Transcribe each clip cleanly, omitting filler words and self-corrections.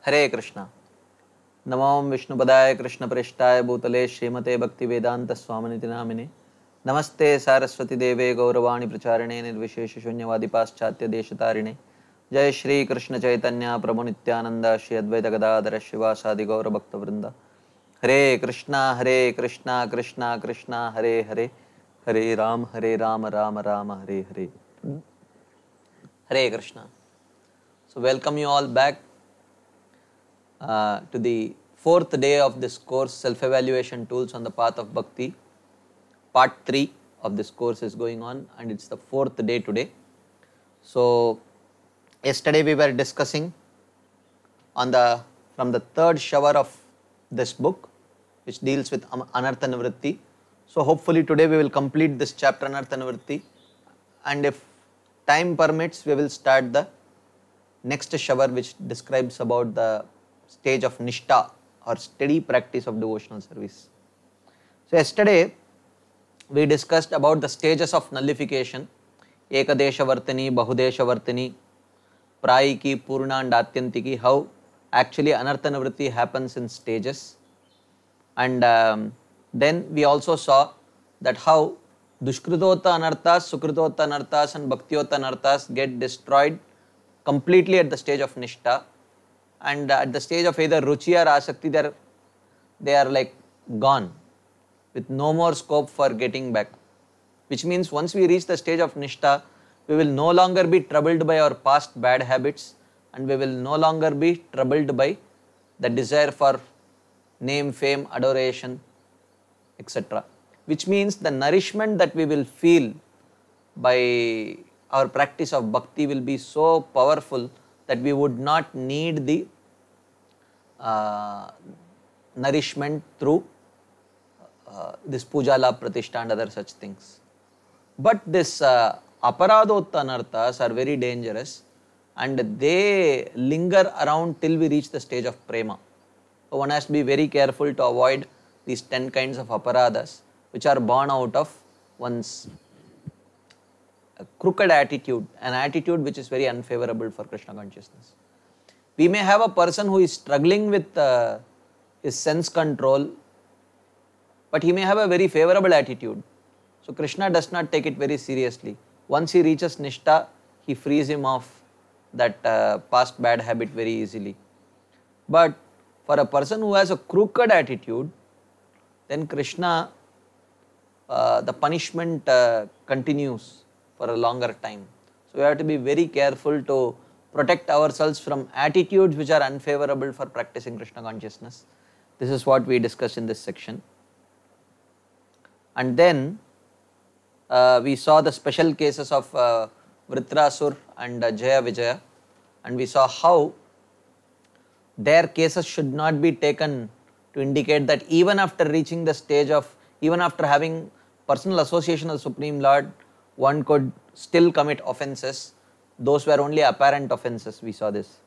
हरे कृष्णा। नमो विष्णुपदाय कृष्णप्रेष्ठाय भूतले श्रीमते भक्तिवेदांत स्वामिनिति नामिने। नमस्ते सारस्वती देवे गौरवाणी प्रचारिणे निर्विशेष शून्यवादी पाश्चात्य देशतारिणे। जय श्री कृष्ण चैतन्य प्रभु नित्यानंद श्री अद्वैत गदाधर शिवासादि गौर भक्तवृंद। हरे कृष्णा कृष्णा कृष्णा हरे हरे, हरे राम राम राम हरे हरे। हरे Krishna. So welcome you all back to the fourth day of this course, Self-Evaluation Tools on the Path of Bhakti. Part 3 of this course is going on and it's the fourth day today. So yesterday we were discussing from the third shower of this book, which deals with Anartha Nivritti. So hopefully today we will complete this chapter Anartha Nivritti, and if time permits we will start the next shower, which describes about the stage of Nishtha or steady practice of devotional service. So yesterday we discussed about the stages of nullification: Ekadesha Vartini, Bahudesha Vartini, Prayiki, Purna and Atyantiki, how actually Anartha Nivritti happens in stages. And then we also saw that how Dushkritota Anarthas, Sukritota Anarthas and Bhaktiota Anarthas get destroyed completely at the stage of Nishtha, and at the stage of either Ruchi or Asakti they are like gone with no more scope for getting back, which means once we reach the stage of Nishtha, we will no longer be troubled by our past bad habits and we will no longer be troubled by the desire for name, fame, adoration, etc. Which means the nourishment that we will feel by our practice of bhakti will be so powerful that we would not need the nourishment through this puja, la, pratishtha and other such things. But this aparadhotta anarthas are very dangerous and they linger around till we reach the stage of prema. So one has to be very careful to avoid these 10 kinds of aparadhas which are born out of one's crooked attitude, an attitude which is very unfavorable for Krishna consciousness. We may have a person who is struggling with his sense control, but he may have a very favorable attitude. So Krishna does not take it very seriously. Once he reaches Nishtha, he frees him of that past bad habit very easily. But for a person who has a crooked attitude, then Krishna, the punishment continues for a longer time. So we have to be very careful to protect ourselves from attitudes which are unfavorable for practicing Krishna consciousness. This is what we discussed in this section. And then we saw the special cases of Vritrasur and Jaya Vijaya, and we saw how their cases should not be taken to indicate that even after reaching the stage of, even after having personal association of Supreme Lord, one could still commit offences. Those were only apparent offences, we saw this.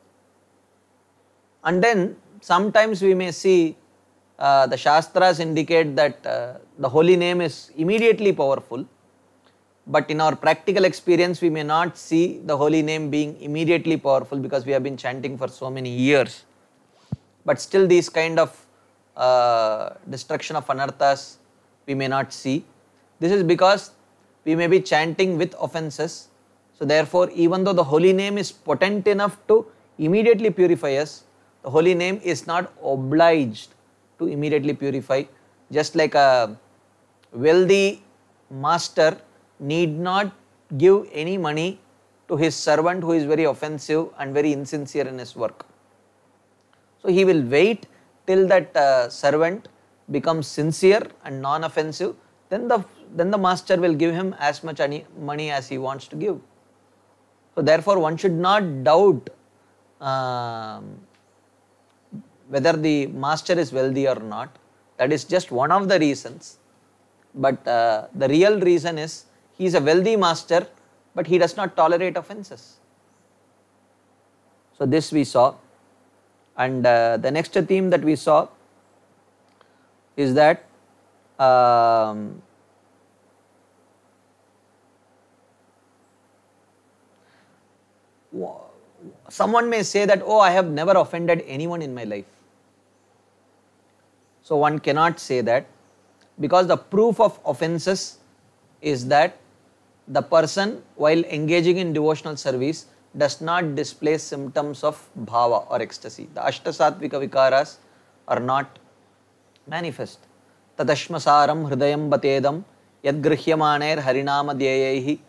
And then sometimes we may see the Shastras indicate that the holy name is immediately powerful, but in our practical experience we may not see the holy name being immediately powerful because we have been chanting for so many years. But still these kind of destruction of anarthas we may not see. This is because we may be chanting with offences. So therefore, even though the holy name is potent enough to immediately purify us, the holy name is not obliged to immediately purify. Just like a wealthy master need not give any money to his servant who is very offensive and very insincere in his work. So he will wait till that servant becomes sincere and non-offensive, then the master will give him as much money as he wants to give. So therefore one should not doubt whether the master is wealthy or not. That is just one of the reasons, but the real reason is he is a wealthy master but he does not tolerate offences. So this we saw, and the next theme that we saw is that Someone may say that, oh, I have never offended anyone in my life. So one cannot say that, because the proof of offenses is that the person, while engaging in devotional service, does not display symptoms of bhava or ecstasy. The ashtasattvika vikaras are not manifest. Tadashmasaram hridayam batedam yadgrihyamaner harinama dhyayaihi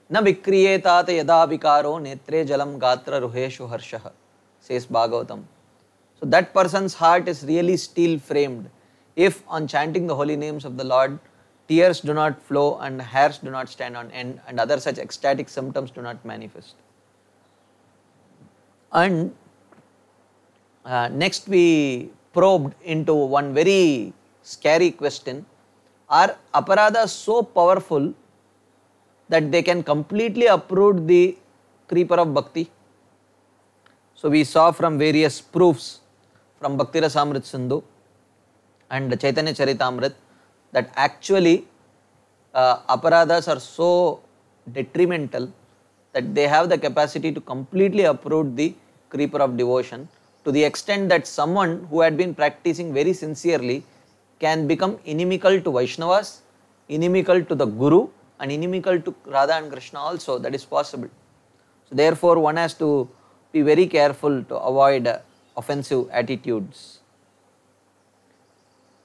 na vikriyetat yada vikaro netre jalam gatra ruheshu harshah, says Bhagavatam. So that person's heart is really steel framed if on chanting the holy names of the Lord, tears do not flow and hairs do not stand on end and other such ecstatic symptoms do not manifest. And next we probed into one very scary question: are aparadhas so powerful that they can completely uproot the creeper of bhakti? So we saw from various proofs from Bhakti Rasamrit Sindhu and Chaitanya Charitamrit that actually aparadhas are so detrimental that they have the capacity to completely uproot the creeper of devotion, to the extent that someone who had been practicing very sincerely can become inimical to Vaishnavas, inimical to the Guru, and inimical to Radha and Krishna also. That is possible. So therefore one has to be very careful to avoid offensive attitudes.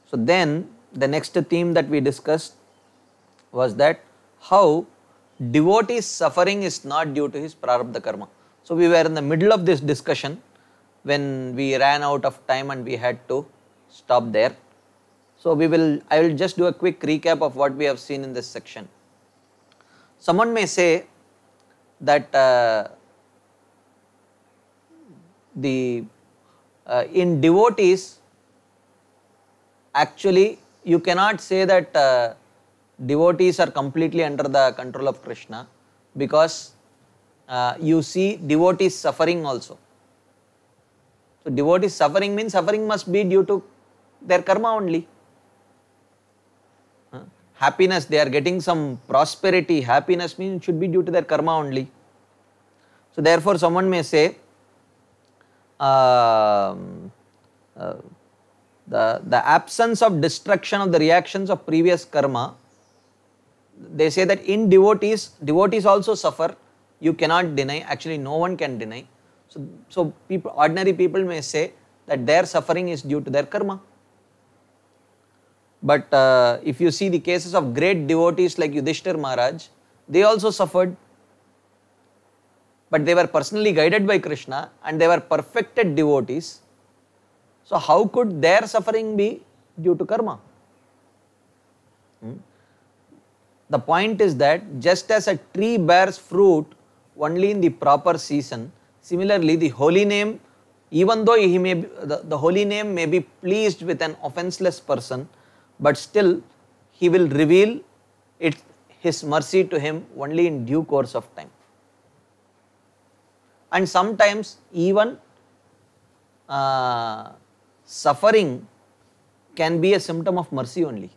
So then the next theme that we discussed was that how devotee's suffering is not due to his prarabdha karma. So we were in the middle of this discussion when we ran out of time and we had to stop there. So I will just do a quick recap of what we have seen in this section. Someone may say that in devotees, actually you cannot say that devotees are completely under the control of Krishna, because you see devotees suffering also. So devotees suffering means suffering must be due to their karma only. Happiness, they are getting some prosperity, happiness means it should be due to their karma only. So therefore someone may say the absence of destruction of the reactions of previous karma, they say that in devotees also suffer. You cannot deny, actually no one can deny. So people, ordinary people may say that their suffering is due to their karma. But if you see the cases of great devotees like Yudhishthir Maharaj, they also suffered. But they were personally guided by Krishna and they were perfected devotees. So how could their suffering be due to karma? The point is that just as a tree bears fruit only in the proper season, similarly the holy name, even though the holy name may be pleased with an offenseless person, but still he will reveal his mercy to him only in due course of time. And sometimes even suffering can be a symptom of mercy only.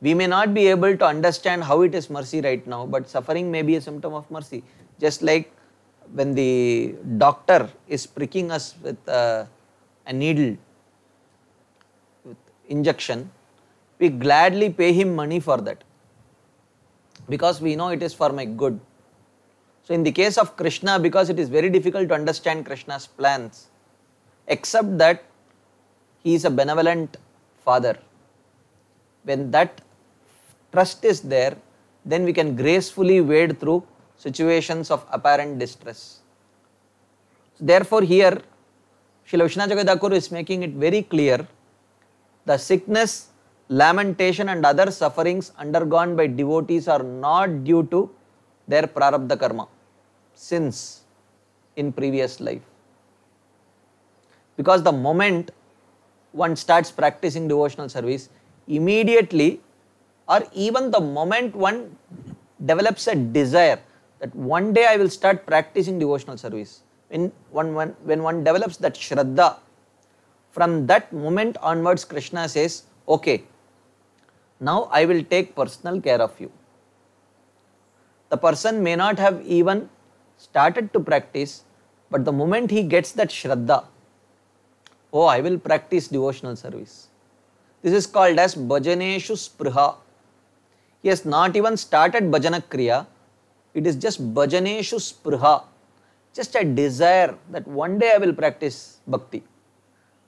We may not be able to understand how it is mercy right now, but suffering may be a symptom of mercy. Just like when the doctor is pricking us with a needle, with injection, we gladly pay him money for that, because we know it is for my good. So in the case of Krishna, because it is very difficult to understand Krishna's plans, except that he is a benevolent father, when that trust is there, then we can gracefully wade through situations of apparent distress. Therefore here, Srila Vishwanath Chakravarti Thakur is making it very clear, the sickness, lamentation and other sufferings undergone by devotees are not due to their prarabdha karma, sins in previous life. Because the moment one starts practicing devotional service, immediately, or even the moment one develops a desire that one day I will start practicing devotional service, when one develops that shraddha, from that moment onwards Krishna says, okay, now I will take personal care of you. The person may not have even started to practice, but the moment he gets that Shraddha, oh, I will practice devotional service. This is called as Bhajaneshu Spriha. He has not even started Bhajana Kriya, it is just Bhajaneshu Spriha, just a desire that one day I will practice bhakti.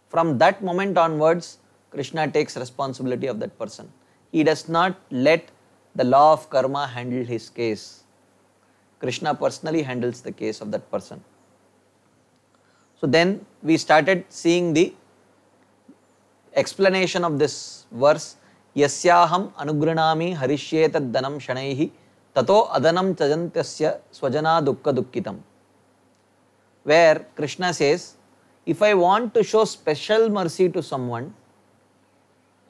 From that moment onwards, Krishna takes responsibility of that person. He does not let the law of karma handle his case. Krishna personally handles the case of that person. So then we started seeing the explanation of this verse. Yasyaham anugranami harishyetad dhanam shanaihi tato adanam tajantasya swajana dukkha dukkitam. Where Krishna says, if I want to show special mercy to someone,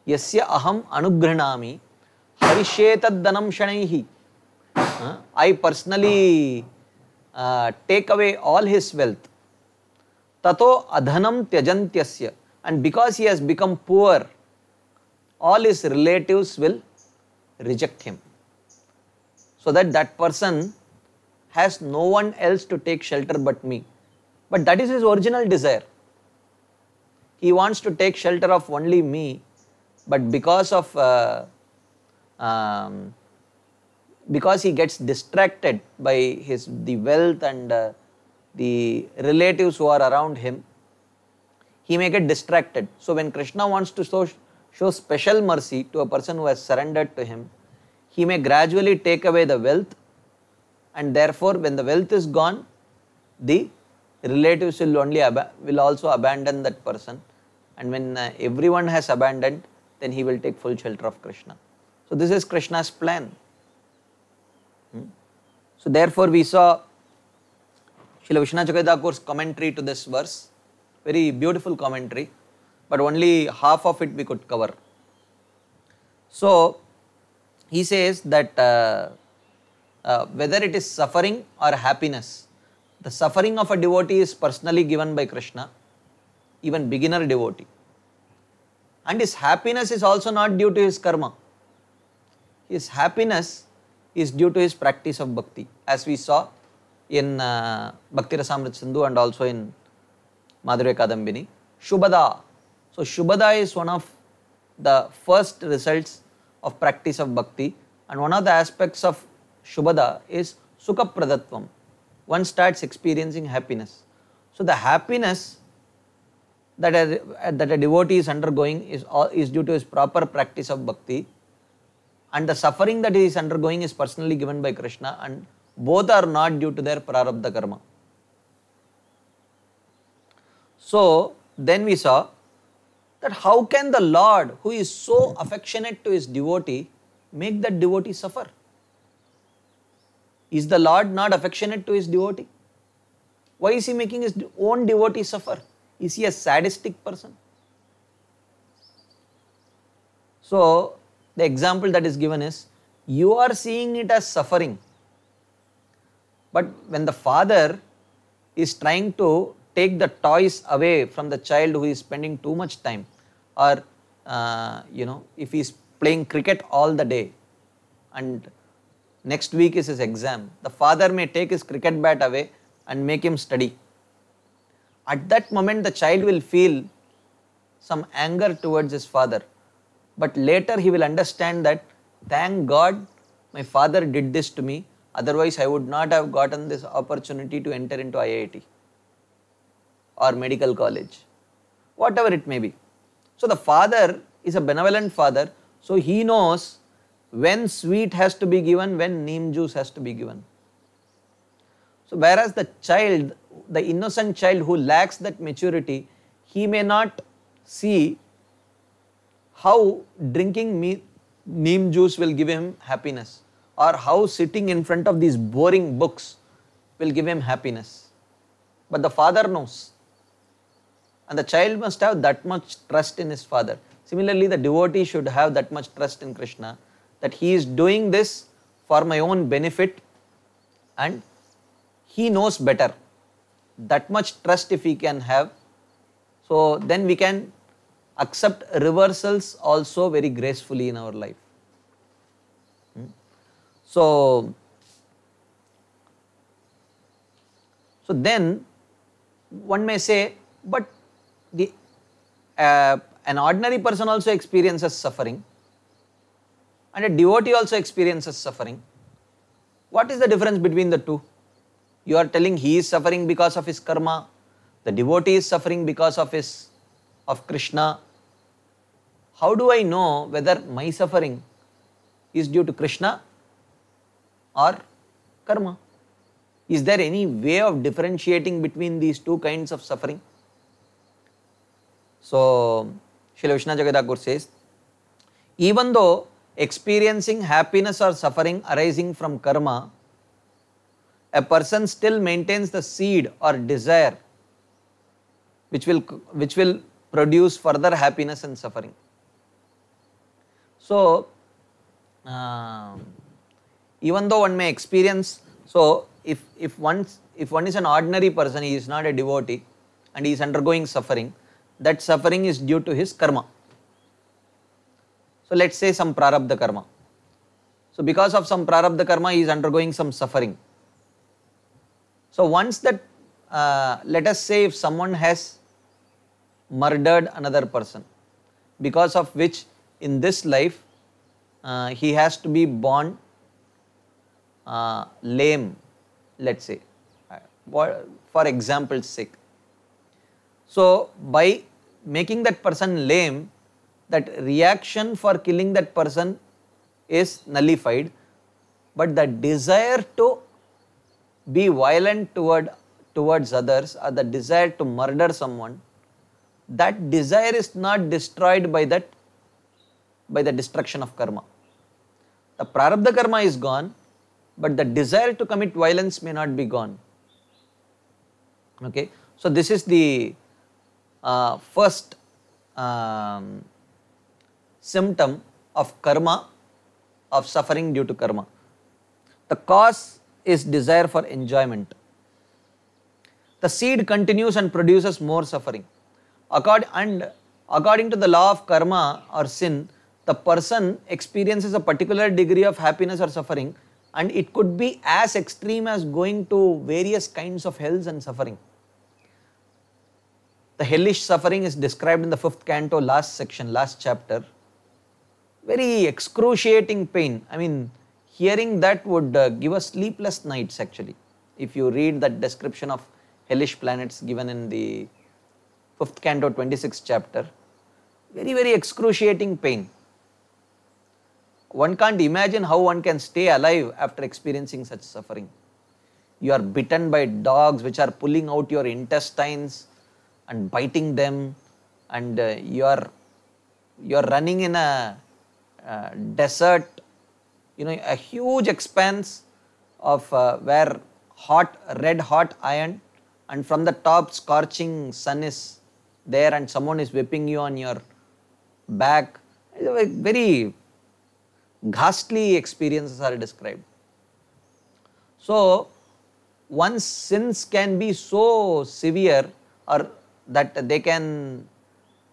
yasya aham anugranami harishyetad dhanam shanaihi. I personally take away all his wealth. Tato adhanam tyajantyasya. And because he has become poor, all his relatives will reject him. So that that person has no one else to take shelter but me. But that is his original desire. He wants to take shelter of only me, but because he gets distracted by the wealth and the relatives who are around him, he may get distracted. So when Krishna wants to show special mercy to a person who has surrendered to him, he may gradually take away the wealth, and therefore when the wealth is gone, the relatives will also abandon that person, and when everyone has abandoned, then he will take full shelter of Krishna. So this is Krishna's plan. So therefore we saw Srila Vishwanath Chakravarti Thakur's commentary to this verse, very beautiful commentary, but only half of it we could cover. So he says that whether it is suffering or happiness, the suffering of a devotee is personally given by Krishna, even beginner devotee. And his happiness is also not due to his karma. His happiness is due to his practice of bhakti, as we saw in Bhakti Rasamrita Sindhu and also in Madhurya Kadambini. Shubhada. So Shubhada is one of the first results of practice of bhakti, and one of the aspects of Shubhada is Sukha Pradatvam. One starts experiencing happiness. So the happiness that a devotee is undergoing is due to his proper practice of bhakti, and the suffering that he is undergoing is personally given by Krishna, and both are not due to their prarabdha karma. So then we saw that how can the Lord, who is so affectionate to his devotee, make that devotee suffer? Is the Lord not affectionate to his devotee? Why is he making his own devotee suffer? Is he a sadistic person? So the example that is given is, you are seeing it as suffering, but when the father is trying to take the toys away from the child who is spending too much time, or if he is playing cricket all the day and next week is his exam, the father may take his cricket bat away and make him study. At that moment the child will feel some anger towards his father, but later he will understand that, thank God my father did this to me, otherwise I would not have gotten this opportunity to enter into IIT or medical college, whatever it may be. So the father is a benevolent father, so he knows when sweet has to be given, when neem juice has to be given. So whereas the child, the innocent child who lacks that maturity, he may not see how drinking neem juice will give him happiness, or how sitting in front of these boring books will give him happiness. But the father knows, and the child must have that much trust in his father. Similarly, the devotee should have that much trust in Krishna, that he is doing this for my own benefit and he knows better. That much trust if we can have, so then we can accept reversals also very gracefully in our life. So So then one may say, but the an ordinary person also experiences suffering and a devotee also experiences suffering. What is the difference between the two? You are telling he is suffering because of his karma, the devotee is suffering because of Krishna. How do I know whether my suffering is due to Krishna or karma? Is there any way of differentiating between these two kinds of suffering? So, Srila Vishwanath Jagatakur says, even though experiencing happiness or suffering arising from karma, a person still maintains the seed or desire which will produce further happiness and suffering. So, even though one may experience, so if one is an ordinary person, he is not a devotee and he is undergoing suffering, that suffering is due to his karma. So let us say some prarabdha karma. So because of some prarabdha karma, he is undergoing some suffering. So once that, let us say if someone has murdered another person, because of which in this life he has to be born lame, let us say, for example's sake. So by making that person lame, that reaction for killing that person is nullified, but the desire to be violent towards others or the desire to murder someone, that desire is not destroyed by the destruction of karma. The prarabdha karma is gone, but the desire to commit violence may not be gone. Okay, so this is the first symptom of karma, of suffering due to karma. The cause is desire for enjoyment. The seed continues and produces more suffering. According to the law of karma or sin, the person experiences a particular degree of happiness or suffering, and it could be as extreme as going to various kinds of hells and suffering. The hellish suffering is described in the 5th canto, last section, last chapter. Very excruciating pain. I mean, hearing that would give us sleepless nights actually. If you read that description of hellish planets given in the 5th canto, 26th chapter, very, very excruciating pain. One can't imagine how one can stay alive after experiencing such suffering. You are bitten by dogs which are pulling out your intestines and biting them, and you are running in a desert, a huge expanse of where red hot iron, and from the top scorching sun is there and someone is whipping you on your back. Very ghastly experiences are described. So one's sins can be so severe, or that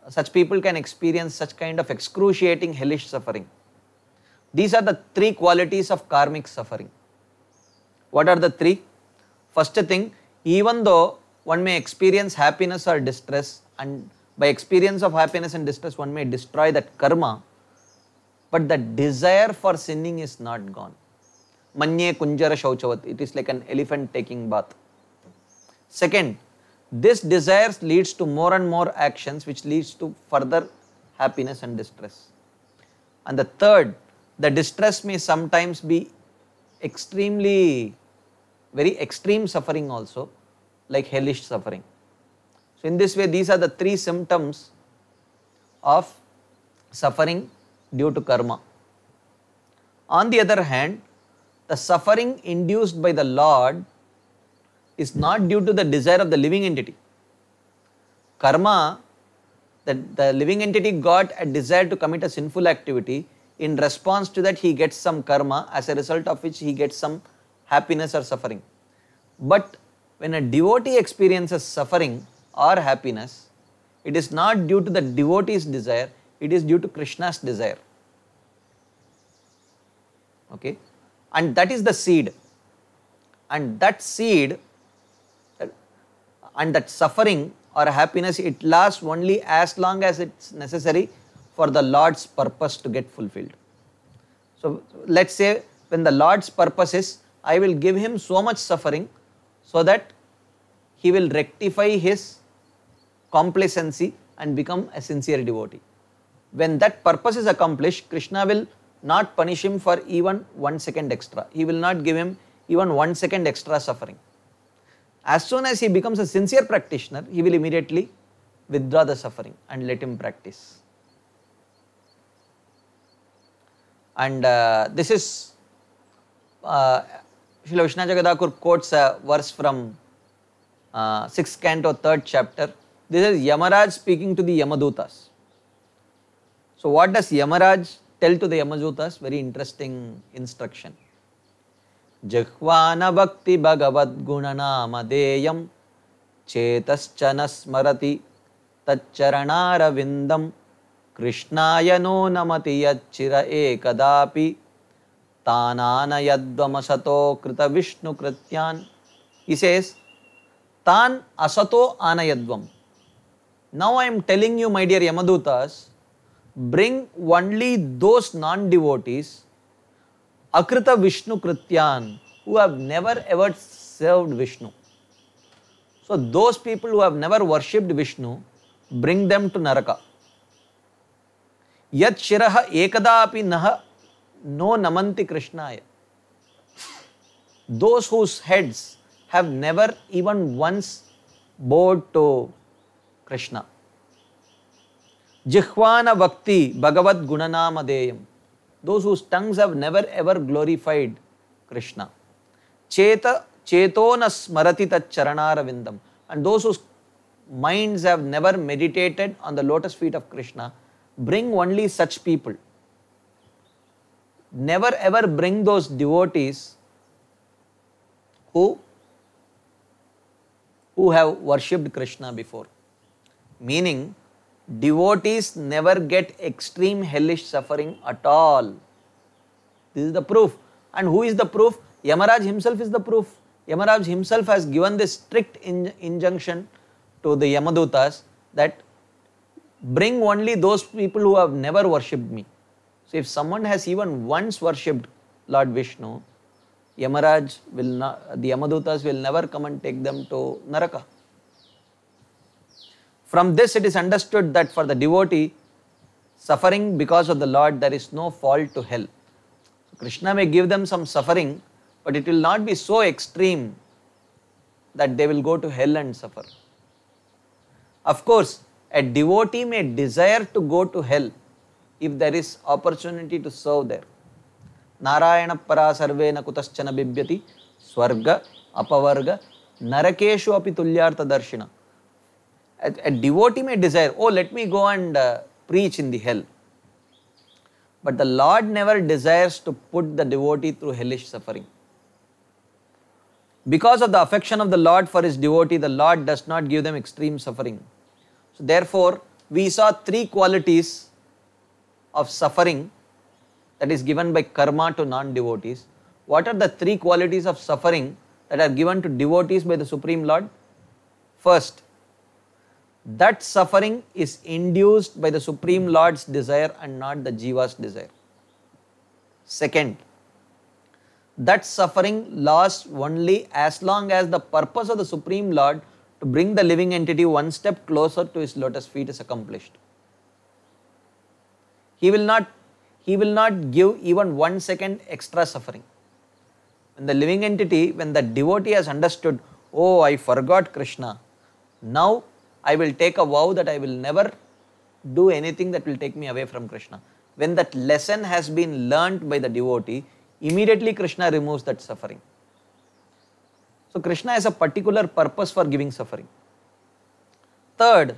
such people can experience such kind of excruciating hellish suffering. These are the 3 qualities of karmic suffering. What are the 3? First thing, even though one may experience happiness or distress, and by experience of happiness and distress one may destroy that karma, but the desire for sinning is not gone. Manye kunjara shauchavat, it is like an elephant taking bath. Second, this desire leads to more and more actions which leads to further happiness and distress. And the third, the distress may sometimes be extremely, very extreme suffering also, like hellish suffering. So in this way, these are the 3 symptoms of suffering due to karma. On the other hand, the suffering induced by the Lord is not due to the desire of the living entity. Karma, the living entity got a desire to commit a sinful activity. In response to that, he gets some karma, as a result of which he gets some happiness or suffering. But when a devotee experiences suffering or happiness, it is not due to the devotee's desire, it is due to Krishna's desire. Okay, and that is the seed. And that seed, and that suffering or happiness, it lasts only as long as it's necessary for the Lord's purpose to get fulfilled. So let's say when the Lord's purpose is, I will give him so much suffering so that he will rectify his complacency and become a sincere devotee. When that purpose is accomplished, Krishna will not punish him for even 1 second extra. He will not give him even 1 second extra suffering. As soon as he becomes a sincere practitioner, he will immediately withdraw the suffering and let him practice. And this is Srila Vishwanath Jagadakur quotes a verse from 6th canto, 3rd chapter. This is Yamaraj speaking to the Yamadutas. So what does Yamaraj tell to the Yamadutas? Very interesting instruction. Jihvana bhakti bhagavad gunana madeyam chetaschana smarati taccharanara vindam krishnaya no namati yachira ekadapi tanana yadvamasato krita vishnu krityan. He says, Tan asato anayadvam. Now I am telling you, my dear Yamadutas, bring only those non-devotees, akrita Vishnu krityan, who have never ever served Vishnu. So those people who have never worshipped Vishnu, bring them to Naraka. Yat shiraha ekadapi naha no namanti Krishnaya. Those whose heads have never even once bowed to Krishna. Jihvana bhakti bhagavad gunanamadeyam. Those whose tongues have never ever glorified Krishna. Chetona smarati tat charanaravindam. And those whose minds have never meditated on the lotus feet of Krishna, bring only such people. Never ever bring those devotees who have worshipped Krishna before. Meaning, devotees never get extreme hellish suffering at all. This is the proof. And who is the proof? Yamaraj himself is the proof. Yamaraj himself has given this strict injunction to the Yamadutas that bring only those people who have never worshipped me. So if someone has even once worshipped Lord Vishnu, Yamaraj will not, the Yamadutas will never come and take them to Naraka. From this it is understood that for the devotee, suffering because of the Lord, there is no fall to hell. So Krishna may give them some suffering, but it will not be so extreme that they will go to hell and suffer. Of course, a devotee may desire to go to hell if there is opportunity to serve there. Narayana para sarvena kutaschana bibhyati swarga apavarga narakeshu api tulyartha darshina. A devotee may desire, oh, let me go and preach in the hell. But the Lord never desires to put the devotee through hellish suffering. Because of the affection of the Lord for his devotee, the Lord does not give them extreme suffering. So therefore, we saw 3 qualities of suffering that is given by karma to non-devotees. What are the 3 qualities of suffering that are given to devotees by the Supreme Lord? First, that suffering is induced by the Supreme Lord's desire and not the jiva's desire. Second, that suffering lasts only as long as the purpose of the Supreme Lord to bring the living entity one step closer to his lotus feet is accomplished. He will not give even 1 second extra suffering. When the living entity, when the devotee has understood, oh, I forgot Krishna, now I will take a vow that I will never do anything that will take me away from Krishna. When that lesson has been learnt by the devotee, immediately Krishna removes that suffering. So Krishna has a particular purpose for giving suffering. Third,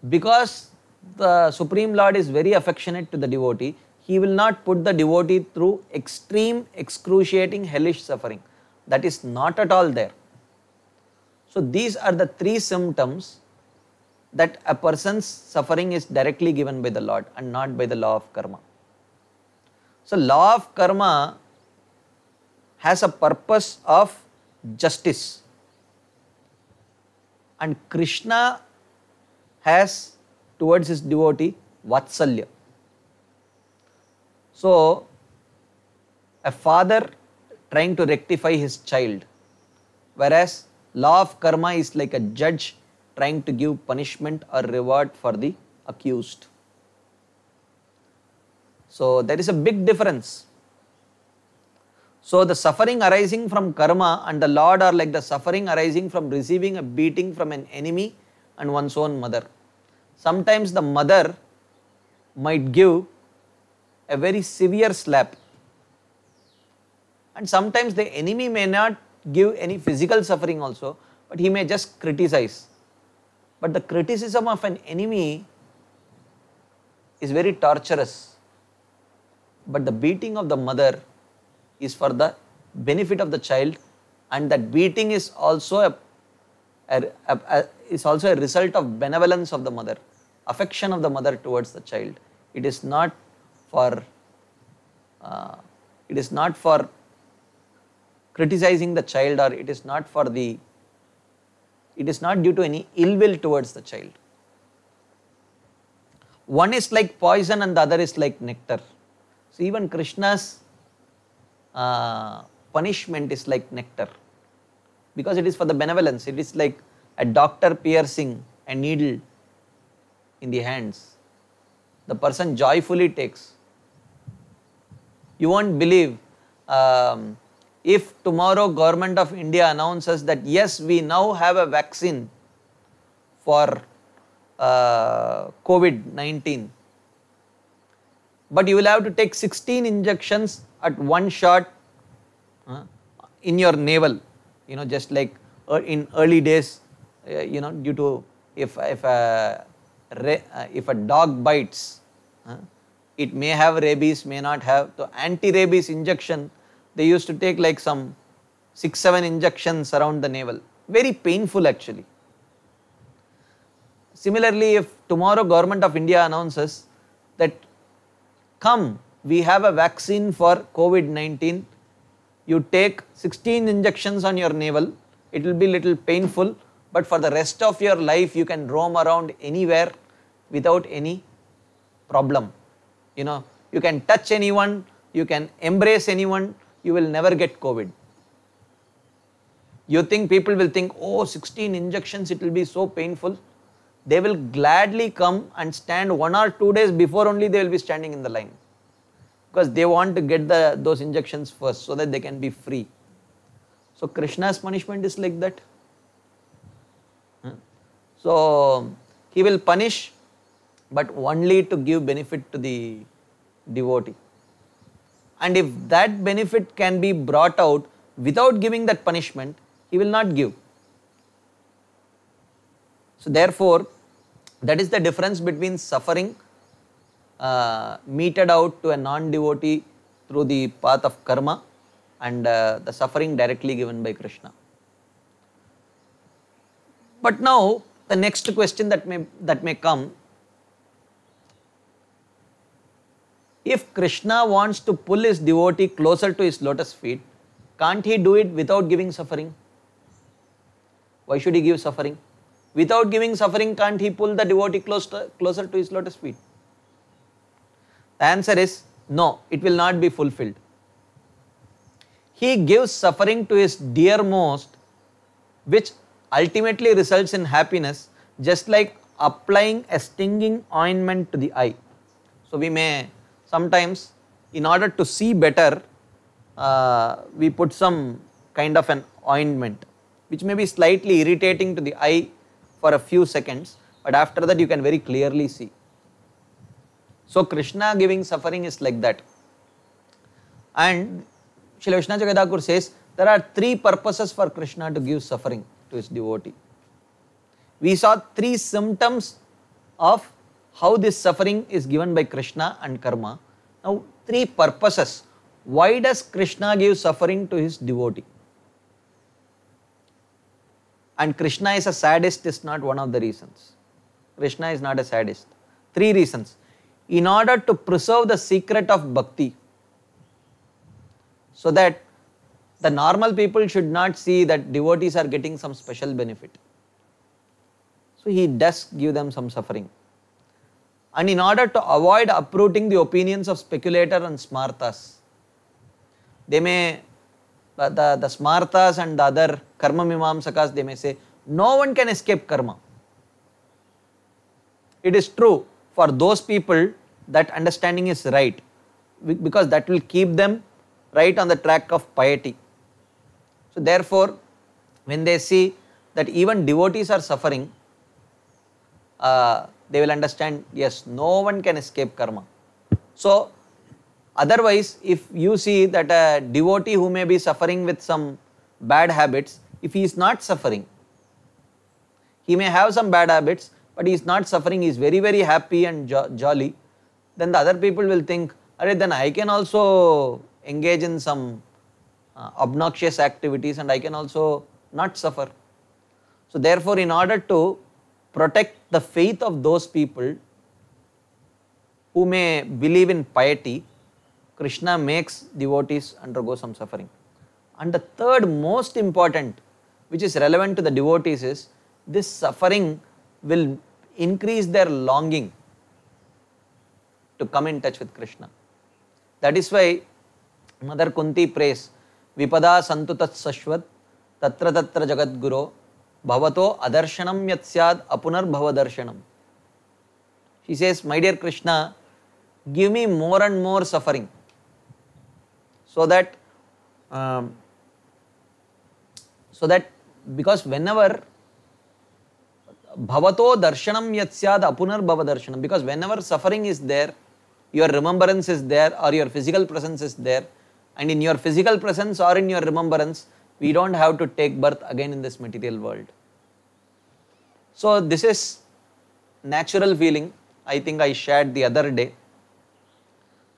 because the Supreme Lord is very affectionate to the devotee, he will not put the devotee through extreme, excruciating, hellish suffering. That is not at all there. So these are the 3 symptoms that a person's suffering is directly given by the Lord and not by the law of karma. So law of karma has a purpose of justice. and Krishna has towards his devotee Vatsalya. So, a father trying to rectify his child, whereas law of karma is like a judge trying to give punishment or reward for the accused. So, there is a big difference. So, the suffering arising from karma and the Lord are like the suffering arising from receiving a beating from an enemy and one's own mother. Sometimes the mother might give a very severe slap, and sometimes the enemy may not give any physical suffering also, but he may just criticize. But the criticism of an enemy is very torturous, but the beating of the mother is for the benefit of the child, and that beating is also a result of benevolence of the mother, affection of the mother towards the child. It is not for criticizing the child, or it is not due to any ill will towards the child. One is like poison and the other is like nectar. So even Krishna's punishment is like nectar, because it is for the benevolence. It is like a doctor piercing a needle in the hands. The person joyfully takes. You won't believe, if tomorrow Government of India announces that yes, we now have a vaccine for COVID-19, but you will have to take 16 injections at one shot in your navel, just like in early days, due to if a dog bites, it may have rabies, may not have. So anti-rabies injection, they used to take like some 6-7 injections around the navel. Very painful actually. Similarly, if tomorrow Government of India announces that come, we have a vaccine for COVID-19, you take 16 injections on your navel, it will be little painful, but for the rest of your life you can roam around anywhere without any problem. You can touch anyone, you can embrace anyone, you will never get COVID. You think people will think, oh, 16 injections, it will be so painful. They will gladly come and stand 1 or 2 days before only they will be standing in the line, because they want to get those injections first so that they can be free. So Krishna's punishment is like that. So he will punish, but only to give benefit to the devotee. And if that benefit can be brought out without giving that punishment, he will not give. So therefore, that is the difference between suffering meted out to a non-devotee through the path of karma and the suffering directly given by Krishna. But now the next question that may come: if Krishna wants to pull his devotee closer to his lotus feet, can't he do it without giving suffering? Why should he give suffering? Without giving suffering, can't he pull the devotee closer to his lotus feet? The answer is no, it will not be fulfilled. He gives suffering to his dearmost, which ultimately results in happiness, just like applying a stinging ointment to the eye. So we may sometimes, in order to see better, we put some kind of an ointment, which may be slightly irritating to the eye for a few seconds, but after that you can very clearly see. So Krishna giving suffering is like that. And Srila Vishwanath Thakur says there are 3 purposes for Krishna to give suffering to his devotee. We saw 3 symptoms of how this suffering is given by Krishna and karma. Now 3 purposes. Why does Krishna give suffering to his devotee? And Krishna is a sadist is not one of the reasons. Krishna is not a sadist. 3 reasons. In order to preserve the secret of bhakti, so that the normal people should not see that devotees are getting some special benefit. So he does give them some suffering. And in order to avoid uprooting the opinions of speculator and smartas, they may, the smartas and the other karma mimamsakas, they may say, no one can escape karma. It is true for those people that understanding is right, because that will keep them right on the track of piety. So therefore, when they see that even devotees are suffering, they will understand, yes, no one can escape karma. So otherwise, if you see that a devotee who may be suffering with some bad habits, if he is not suffering, he may have some bad habits, but he is not suffering, he is very, very happy and jolly, then the other people will think, then I can also engage in some obnoxious activities and I can also not suffer. So therefore, in order to protect the faith of those people who may believe in piety, Krishna makes devotees undergo some suffering. And the third most important, which is relevant to the devotees, is this suffering will increase their longing to come in touch with Krishna. That is why Mother Kunti prays, Vipada santu tat sashvat tatra tatra jagat guru bhavato adarshanam yat syad apunar bhava darshanam. She says, my dear Krishna, give me more and more suffering, so that because whenever bhavato darshanam yat syad apunar bhava darshanam, because whenever suffering is there, your remembrance is there or your physical presence is there, and in your physical presence or in your remembrance, we don't have to take birth again in this material world. So this is natural feeling. I think I shared the other day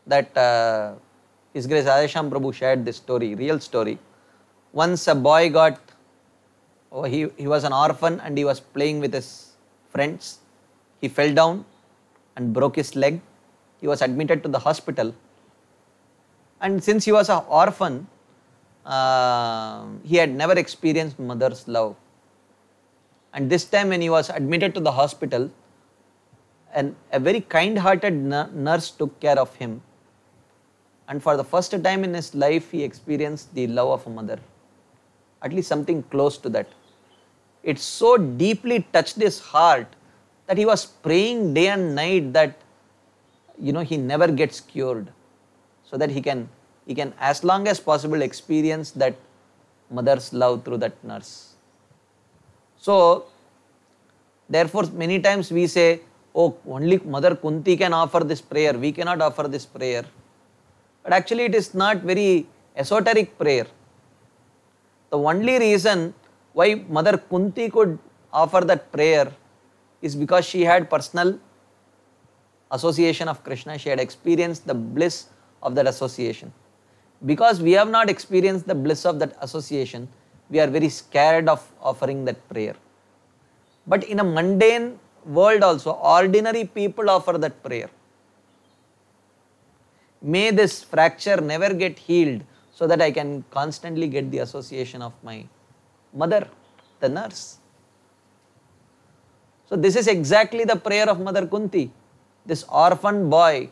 that His Grace Adesham Prabhu shared this story, real story. Once a boy got, he was an orphan and he was playing with his friends. He fell down and broke his leg. He was admitted to the hospital. And since he was an orphan, he had never experienced mother's love. And this time when he was admitted to the hospital, and a very kind-hearted nurse took care of him. And for the first time in his life, he experienced the love of a mother, at least something close to that. It so deeply touched his heart that he was praying day and night that, he never gets cured, so that he can as long as possible experience that mother's love through that nurse. So therefore, many times we say, oh, only Mother Kunti can offer this prayer, we cannot offer this prayer. But actually it is not very esoteric prayer. The only reason why Mother Kunti could offer that prayer is because she had personal association of Krishna, she had experienced the bliss of that association. Because we have not experienced the bliss of that association, we are very scared of offering that prayer. But in a mundane world also, ordinary people offer that prayer. May this fracture never get healed, so that I can constantly get the association of my mother, the nurse. So this is exactly the prayer of Mother Kunti. This orphan boy,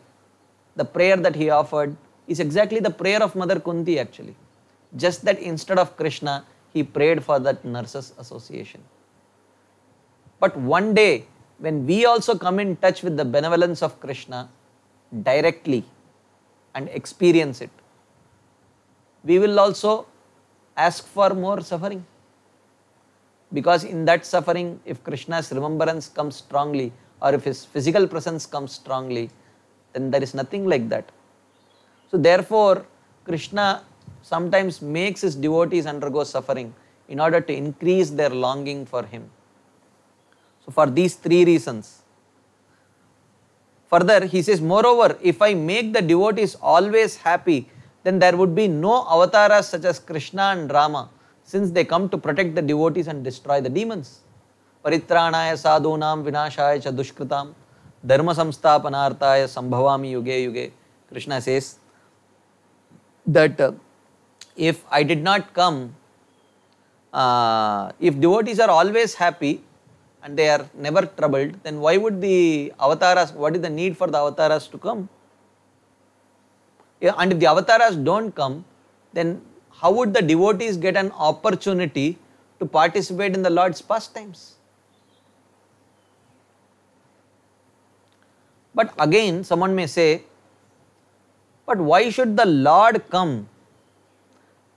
the prayer that he offered is exactly the prayer of Mother Kunti actually. Just that instead of Krishna, he prayed for that nurse's association. But one day, when we also come in touch with the benevolence of Krishna directly and experience it, we will also ask for more suffering. Because in that suffering, if Krishna's remembrance comes strongly, or if his physical presence comes strongly, then there is nothing like that. So therefore, Krishna sometimes makes his devotees undergo suffering in order to increase their longing for him. So for these three reasons. Further, he says, moreover, if I make the devotees always happy, then there would be no avatars such as Krishna and Rama, since they come to protect the devotees and destroy the demons. Paritranaya sadhunam vinashaya cha dushkritam dharma samsthapanarthaya sambhavami yuge yuge. Krishna says that if I did not come, if devotees are always happy, and they are never troubled, then why would the avatars, what is the need for the avatars to come? Yeah, and if the avatars don't come, then how would the devotees get an opportunity to participate in the Lord's pastimes? But again, someone may say, but why should the Lord come?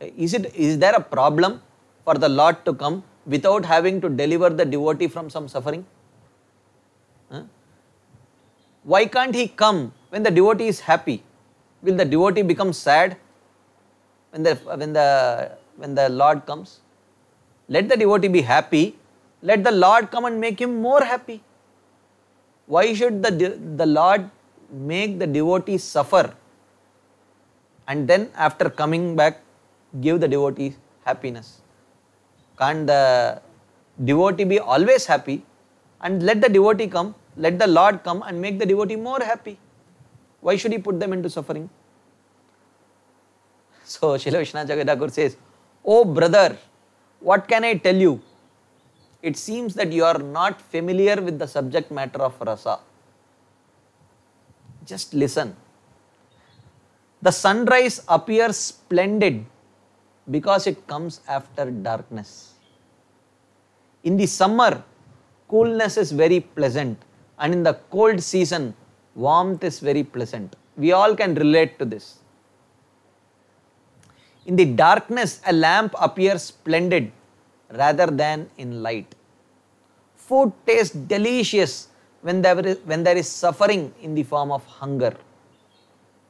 Is there a problem for the Lord to come without having to deliver the devotee from some suffering? Why can't he come when the devotee is happy? Will the devotee become sad when the Lord comes? Let the devotee be happy. Let the Lord come and make him more happy. Why should the Lord make the devotee suffer and then after coming back give the devotee happiness? Can't the devotee be always happy and let the devotee come, let the Lord come and make the devotee more happy? Why should he put them into suffering? So Srila Vishnacharya Thakur says, "Oh brother, what can I tell you? It seems that you are not familiar with the subject matter of rasa. Just listen. The sunrise appears splendid because it comes after darkness. In the summer, coolness is very pleasant, and in the cold season, warmth is very pleasant. We all can relate to this. In the darkness, a lamp appears splendid rather than in light. Food tastes delicious when there is suffering in the form of hunger.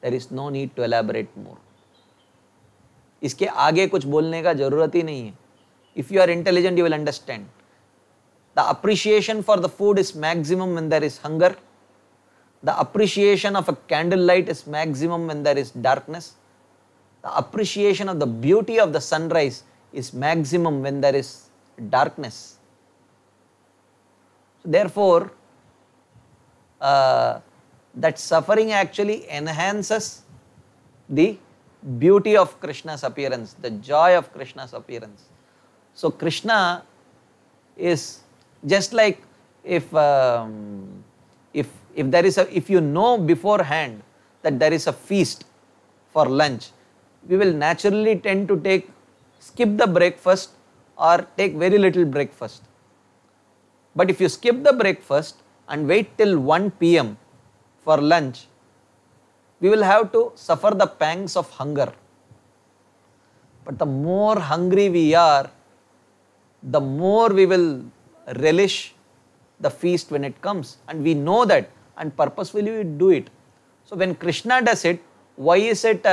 There is no need to elaborate more." इसके आगे कुछ बोलने का जरूरत ही नहीं है. If you are intelligent, you will understand. The appreciation for the food is maximum when there is hunger. The appreciation of a candlelight is maximum when there is darkness. The appreciation of the beauty of the sunrise is maximum when there is darkness. So therefore, that suffering actually enhances the beauty of Krishna's appearance, the joy of Krishna's appearance. So Krishna is just like if you know beforehand that there is a feast for lunch, we will naturally tend to skip the breakfast or take very little breakfast. But if you skip the breakfast and wait till 1 p.m. for lunch, we will have to suffer the pangs of hunger. But the more hungry we are, the more we will relish the feast when it comes. And we know that, and purposefully we do it. So when Krishna does it, why should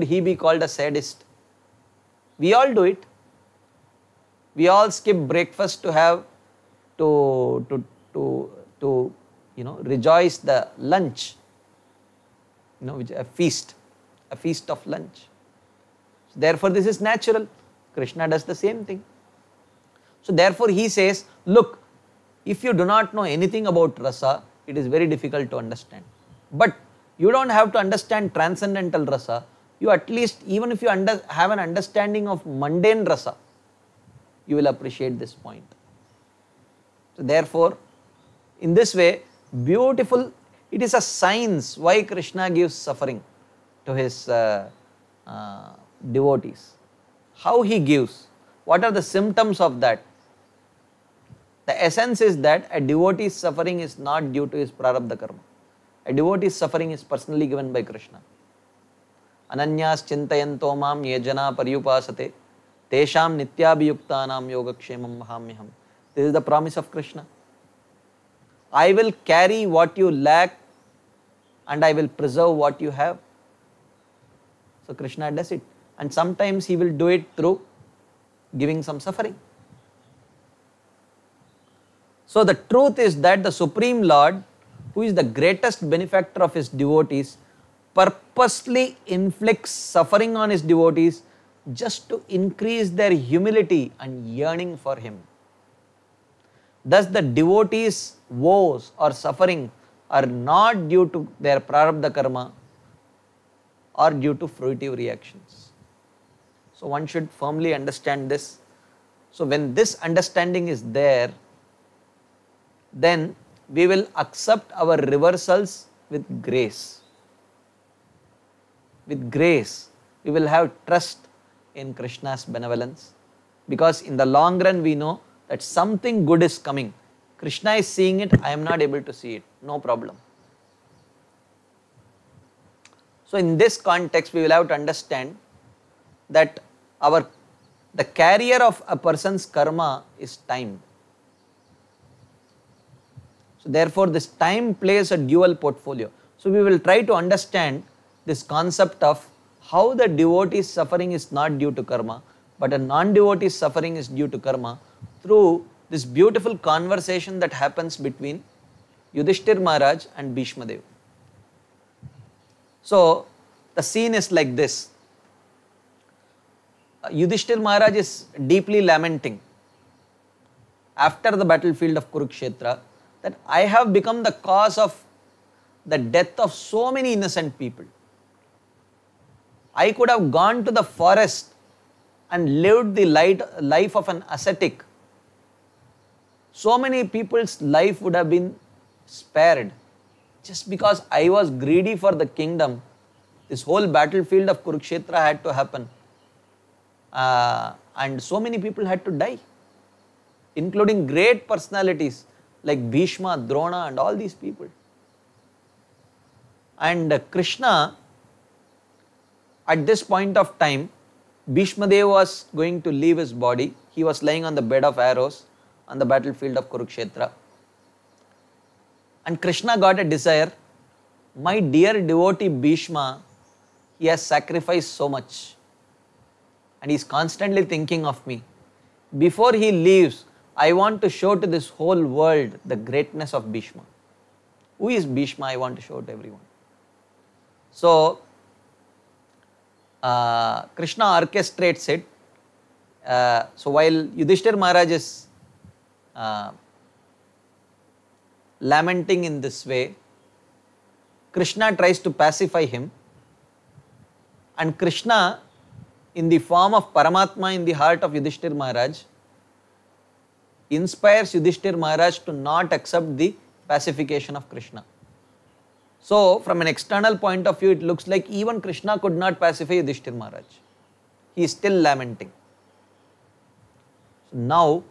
he be called a sadist? We all do it. We all skip breakfast to have rejoice the lunch, which a feast of lunch. So therefore this is natural. Krishna does the same thing. So therefore he says, look, if you do not know anything about rasa, it is very difficult to understand. But you don't have to understand transcendental rasa. You at least, even if you have an understanding of mundane rasa, you will appreciate this point. So therefore, in this way, beautiful, it is a science why Krishna gives suffering to his devotees. How he gives, what are the symptoms of that? The essence is that a devotee's suffering is not due to his prarabdha karma. A devotee's suffering is personally given by Krishna. Ananyas chintayanto mam ye jana paryupasate tesham nityabhiyuktanam yogakshemam mahamyaham. This is the promise of Krishna. I will carry what you lack and I will preserve what you have. So Krishna does it. And sometimes he will do it through giving some suffering. So the truth is that the Supreme Lord, who is the greatest benefactor of his devotees, purposely inflicts suffering on his devotees just to increase their humility and yearning for him. Thus the devotees' woes or suffering are not due to their prarabdha karma or due to fruitive reactions. So one should firmly understand this, So when this understanding is there, then we will accept our reversals with grace. With grace, we will have trust in Krishna's benevolence, because in the long run we know that something good is coming. Krishna is seeing it, I am not able to see it, no problem. So in this context, we will have to understand that the carrier of a person's karma is time. So therefore, this time plays a dual portfolio. So we will try to understand this concept of how the devotee's suffering is not due to karma, but a non-devotee's suffering is due to karma, through this beautiful conversation that happens between Yudhishthir Maharaj and Bhishma Dev. So the scene is like this. Yudhishthir Maharaj is deeply lamenting after the battlefield of Kurukshetra that I have become the cause of the death of so many innocent people. I could have gone to the forest and lived the life of an ascetic. So many people's life would have been spared. Just because I was greedy for the kingdom, this whole battlefield of Kurukshetra had to happen. And so many people had to die, including great personalities like Bhishma, Drona and all these people. And Krishna, at this point of time, Bhishma Dev was going to leave his body. He was lying on the bed of arrows on the battlefield of Kurukshetra. And Krishna got a desire. My dear devotee Bhishma, he has sacrificed so much and he is constantly thinking of me. Before he leaves, I want to show to this whole world the greatness of Bhishma. Who is Bhishma? I want to show to everyone. So, Krishna orchestrates it. So while Yudhishthir Maharaj is lamenting in this way, Krishna tries to pacify him, and Krishna, in the form of Paramatma in the heart of Yudhishthir Maharaj, inspires Yudhishthir Maharaj to not accept the pacification of Krishna. So from an external point of view, it looks like even Krishna could not pacify Yudhishthir Maharaj. He is still lamenting. So now,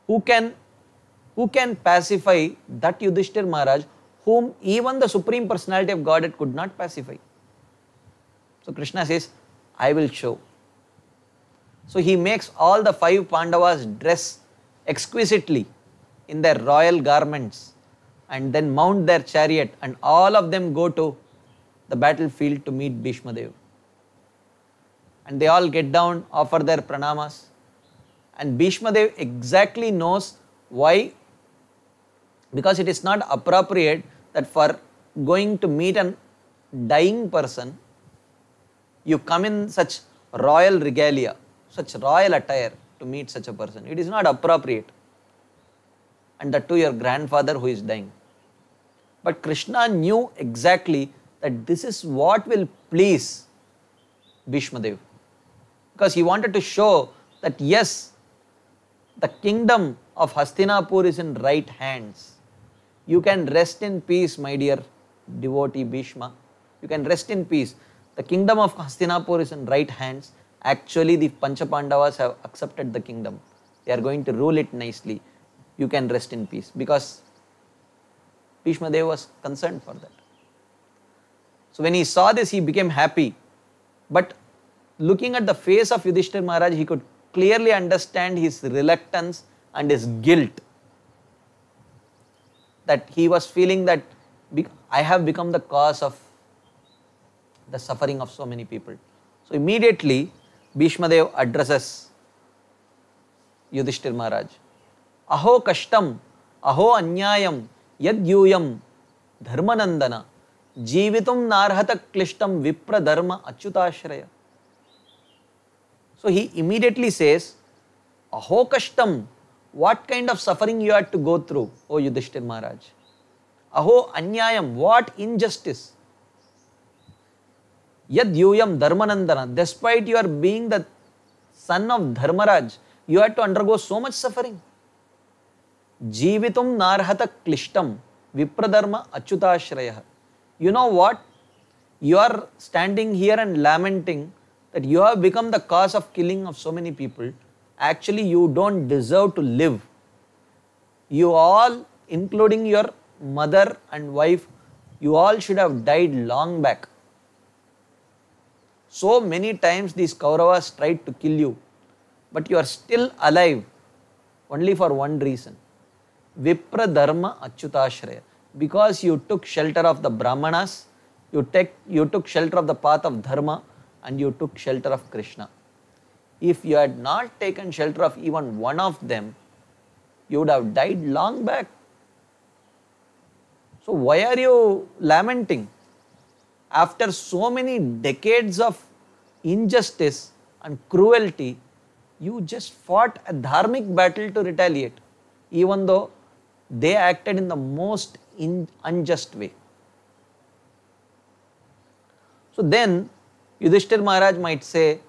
who can pacify that Yudhishthir Maharaj whom even the Supreme Personality of Godhead could not pacify? So Krishna says, I will show. So he makes all the 5 Pandavas dress exquisitely in their royal garments and then mount their chariot, and all of them go to the battlefield to meet Bhishma Dev. And they all get down, offer their pranamas, and Bhishma Dev exactly knows why, because it is not appropriate that for going to meet a dying person, you come in such royal regalia, such royal attire to meet such a person. It is not appropriate. And that to your grandfather who is dying. But Krishna knew exactly that this is what will please Bhishma Dev. Because he wanted to show that yes, the kingdom of Hastinapur is in right hands. You can rest in peace, my dear devotee Bhishma. You can rest in peace. The kingdom of Hastinapur is in right hands. Actually, the Panchapandavas have accepted the kingdom. They are going to rule it nicely. You can rest in peace, because Bhishma Dev was concerned for that. So when he saw this, he became happy. But looking at the face of Yudhishthir Maharaj, he could clearly understand his reluctance and his guilt. That he was feeling that I have become the cause of the suffering of so many people. So immediately Bhishma Dev addresses Yudhishthir Maharaj. Aho kashtam, aho anyayam, yad yuyam, dharmanandana, jivitum narhata klishtam vipra dharma achyutashraya. So he immediately says, aho kashtam, what kind of suffering you had to go through, O Yudhishthir Maharaj? Aho anyayam, what injustice? Yad yuyam dharmanandana, despite your being the son of Dharmaraj, You had to undergo so much suffering. Jeevitum narhata klishtam vipradharma achyutashrayah. You know what? You are standing here and lamenting that you have become the cause of killing of so many people. Actually, you don't deserve to live. You all, including your mother and wife, you all should have died long back. So many times these Kauravas tried to kill you, but you are still alive only for one reason. Vipra dharma achyutashraya. Because you took shelter of the Brahmanas, you took shelter of the path of dharma, and you took shelter of Krishna. If you had not taken shelter of even one of them, you would have died long back. So why are you lamenting? After so many decades of injustice and cruelty, you just fought a dharmic battle to retaliate, even though they acted in the most unjust way. So then Yudhishthir Maharaj might say,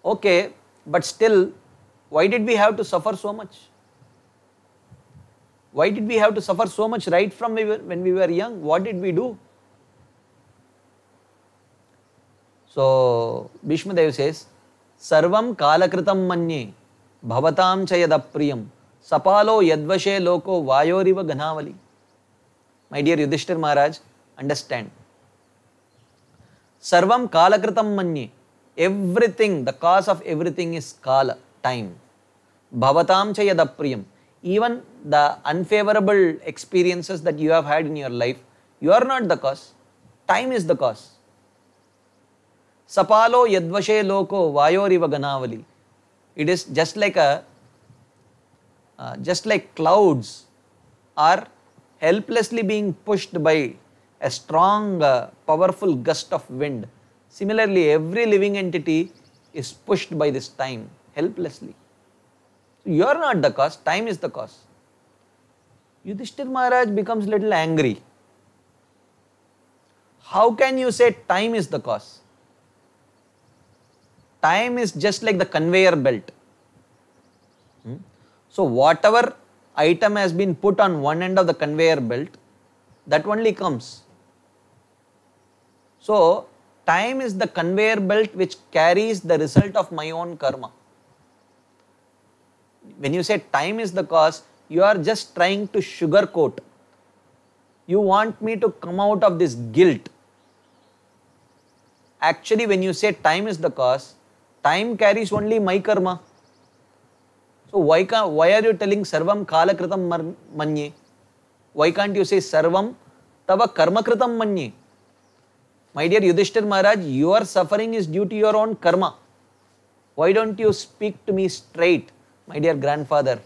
okay, but still, why did we have to suffer so much? Why did we have to suffer so much right from when we were young? What did we do? So Bhishma Dev says, Sarvam kalakritam manye bhavatam cha yadapriyam sapalo yadvashe loko vayoriva ganavali. My dear Yudhishthir Maharaj, understand. Sarvam kalakritam manye. Everything, the cause of everything is kala, time. Bhavatam cha yadapriyam. Even the unfavorable experiences that you have had in your life, you are not the cause. Time is the cause. Sapalo yadvashe loko vayoriva ganavali. It is just like clouds are helplessly being pushed by a strong, powerful gust of wind. Similarly, every living entity is pushed by this time helplessly. You are not the cause, time is the cause. Yudhishthir Maharaj becomes little angry. How can you say time is the cause? Time is just like the conveyor belt. So whatever item has been put on one end of the conveyor belt, that only comes. So time is the conveyor belt which carries the result of my own karma. When you say time is the cause, you are just trying to sugarcoat. You want me to come out of this guilt. Actually, when you say time is the cause, time carries only my karma. So why are you telling sarvam kalakritam manye? Why can't you say sarvam tava karmakritam manye? My dear Yudhishthir Maharaj, your suffering is due to your own karma. Why don't you speak to me straight, my dear grandfather?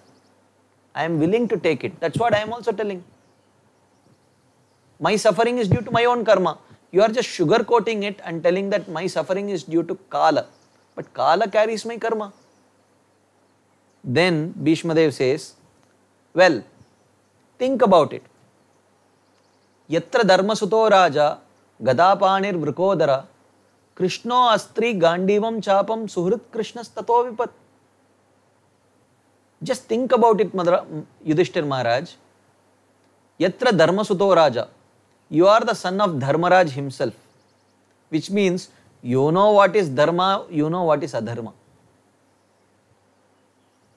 I am willing to take it. That's what I am also telling. My suffering is due to my own karma. You are just sugarcoating it and telling that my suffering is due to Kala. But Kala carries my karma. Then Bhishma Dev says, well, think about it. Yatra dharmasuto raja gadapanir vrikodara krishno astri gandivam chapam suhrit krishnas tato vipat. Just think about it, Yudhishthir Maharaj. Yatra dharmasuto raja. You are the son of Dharmaraj himself. Which means, you know what is dharma, you know what is adharma.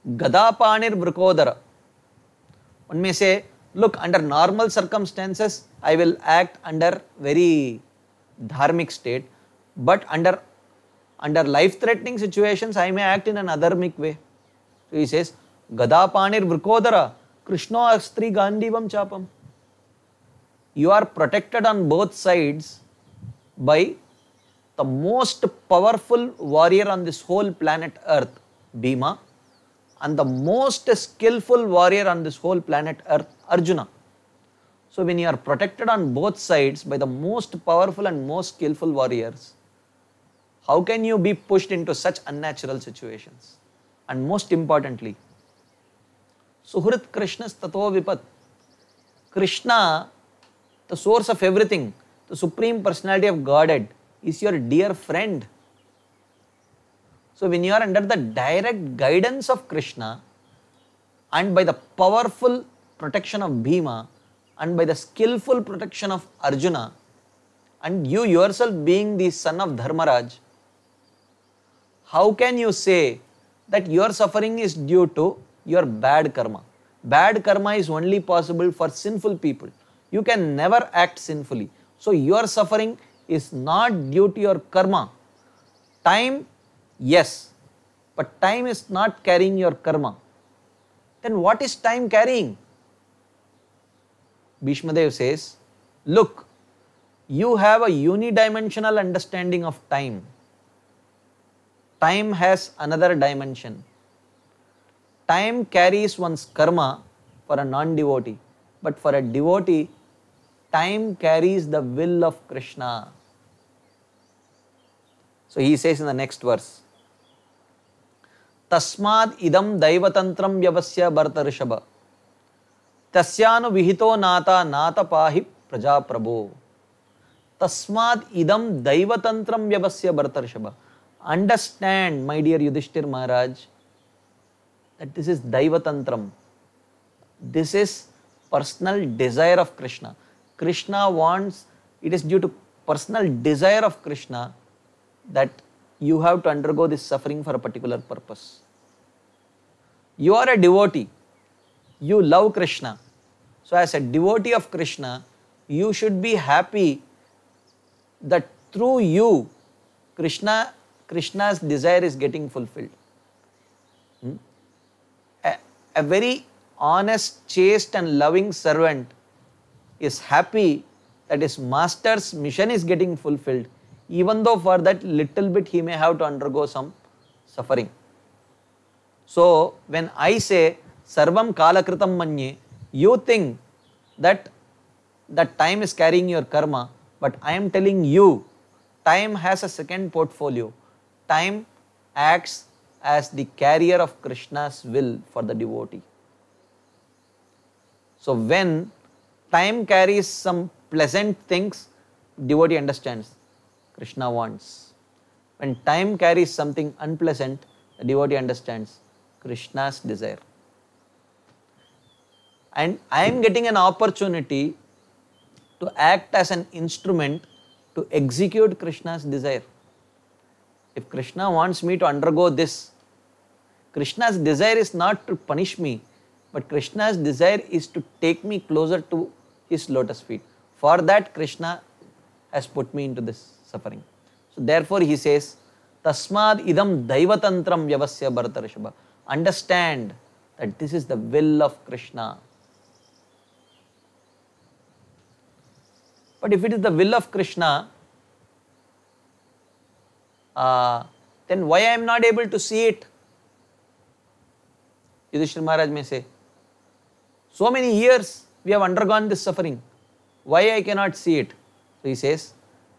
Gadapanir vrikodara. One may say, look, under normal circumstances, I will act under very dharmic state, but under life-threatening situations, I may act in an adharmic way. So he says, Gadapanir vrikodara, Krishna astri gandivam chapam. You are protected on both sides by the most powerful warrior on this whole planet Earth, Bhima, and the most skillful warrior on this whole planet Earth, Arjuna. So when you are protected on both sides by the most powerful and most skillful warriors, how can you be pushed into such unnatural situations? And most importantly, Suhrit Krishnas tato vipat. Krishna, the source of everything, the Supreme Personality of Godhead, is your dear friend. So when you are under the direct guidance of Krishna and by the powerful protection of Bhima and by the skillful protection of Arjuna, and you yourself being the son of Dharmaraj, how can you say that your suffering is due to your bad karma? Bad karma is only possible for sinful people. You can never act sinfully. So your suffering is not due to your karma. Time, yes, but time is not carrying your karma. Then what is time carrying? Bhishmadev says, look, you have a unidimensional understanding of time. Time has another dimension. Time carries one's karma for a non-devotee, but for a devotee, time carries the will of Krishna. So he says in the next verse, Tasmad idam daivatantram vyavasya bharata rishabha tasyanu vihito nata pahi praja prabho. Tasmad idam daivatantram vyavasya bharata rishabha. Understand, my dear Yudhishthir Maharaj, that this is Daivatantram. This is personal desire of Krishna. Krishna wants, it is due to personal desire of Krishna that you have to undergo this suffering for a particular purpose. You are a devotee. You love Krishna. So as a devotee of Krishna, you should be happy that through you, Krishna's desire is getting fulfilled. A very honest, chaste and loving servant is happy that his master's mission is getting fulfilled, even though for that little bit he may have to undergo some suffering. So when I say Sarvam Kalakritam Manye, you think that time is carrying your karma, but I am telling you, time has a second portfolio. Time acts as the carrier of Krishna's will for the devotee. So when time carries some pleasant things, devotee understands Krishna wants. When time carries something unpleasant, the devotee understands Krishna's desire. And I am getting an opportunity to act as an instrument to execute Krishna's desire. If Krishna wants me to undergo this, Krishna's desire is not to punish me, but Krishna's desire is to take me closer to his lotus feet. For that, Krishna has put me into this suffering. So therefore he says, Tasmad idam daivatantram vyavasya bharata rishabha. Understand that this is the will of Krishna. But if it is the will of Krishna, then why I am not able to see it? Yudhishthira Maharaj may say, so many years we have undergone this suffering. Why I cannot see it? So he says,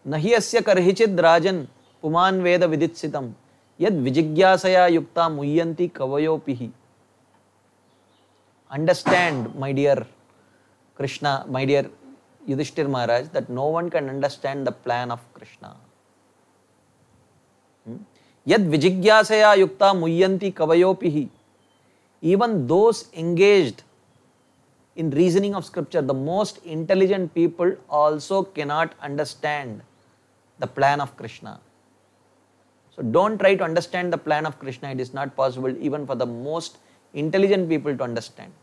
Nahi asya karhichid rajan puman veda viditsitam yad vijigyasaya yukta muyyanti kavayopihi. Understand, my dear Krishna, my dear Yudhishthira Maharaj, that no one can understand the plan of Krishna. Yad vijigyasaya yukta muyyanti kavayopihi. Even those engaged in reasoning of scripture, the most intelligent people also cannot understand the plan of Krishna. So don't try to understand the plan of Krishna. It is not possible even for the most intelligent people to understand.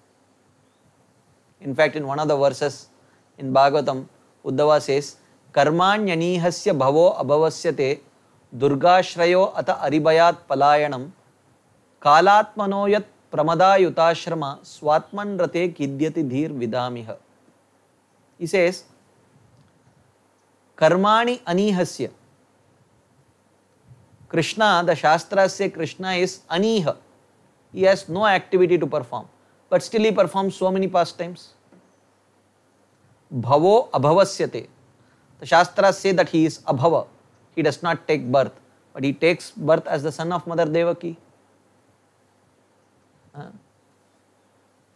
In fact, in one of the verses in Bhagavatam, Uddhava says, Karmanyanihasya bhavo abhavasyate durgashrayo ata aribayat palayanam kalatmanoyat pramada yutashrama swatman rate kidyati dhir vidamiha. He says, Karmani anihasya. Krishna, the Shastras say Krishna is aniha. He has no activity to perform, but still he performs so many pastimes. Bhavo abhavasyate. The Shastras say that he is abhava. He does not take birth, but he takes birth as the son of Mother Devaki.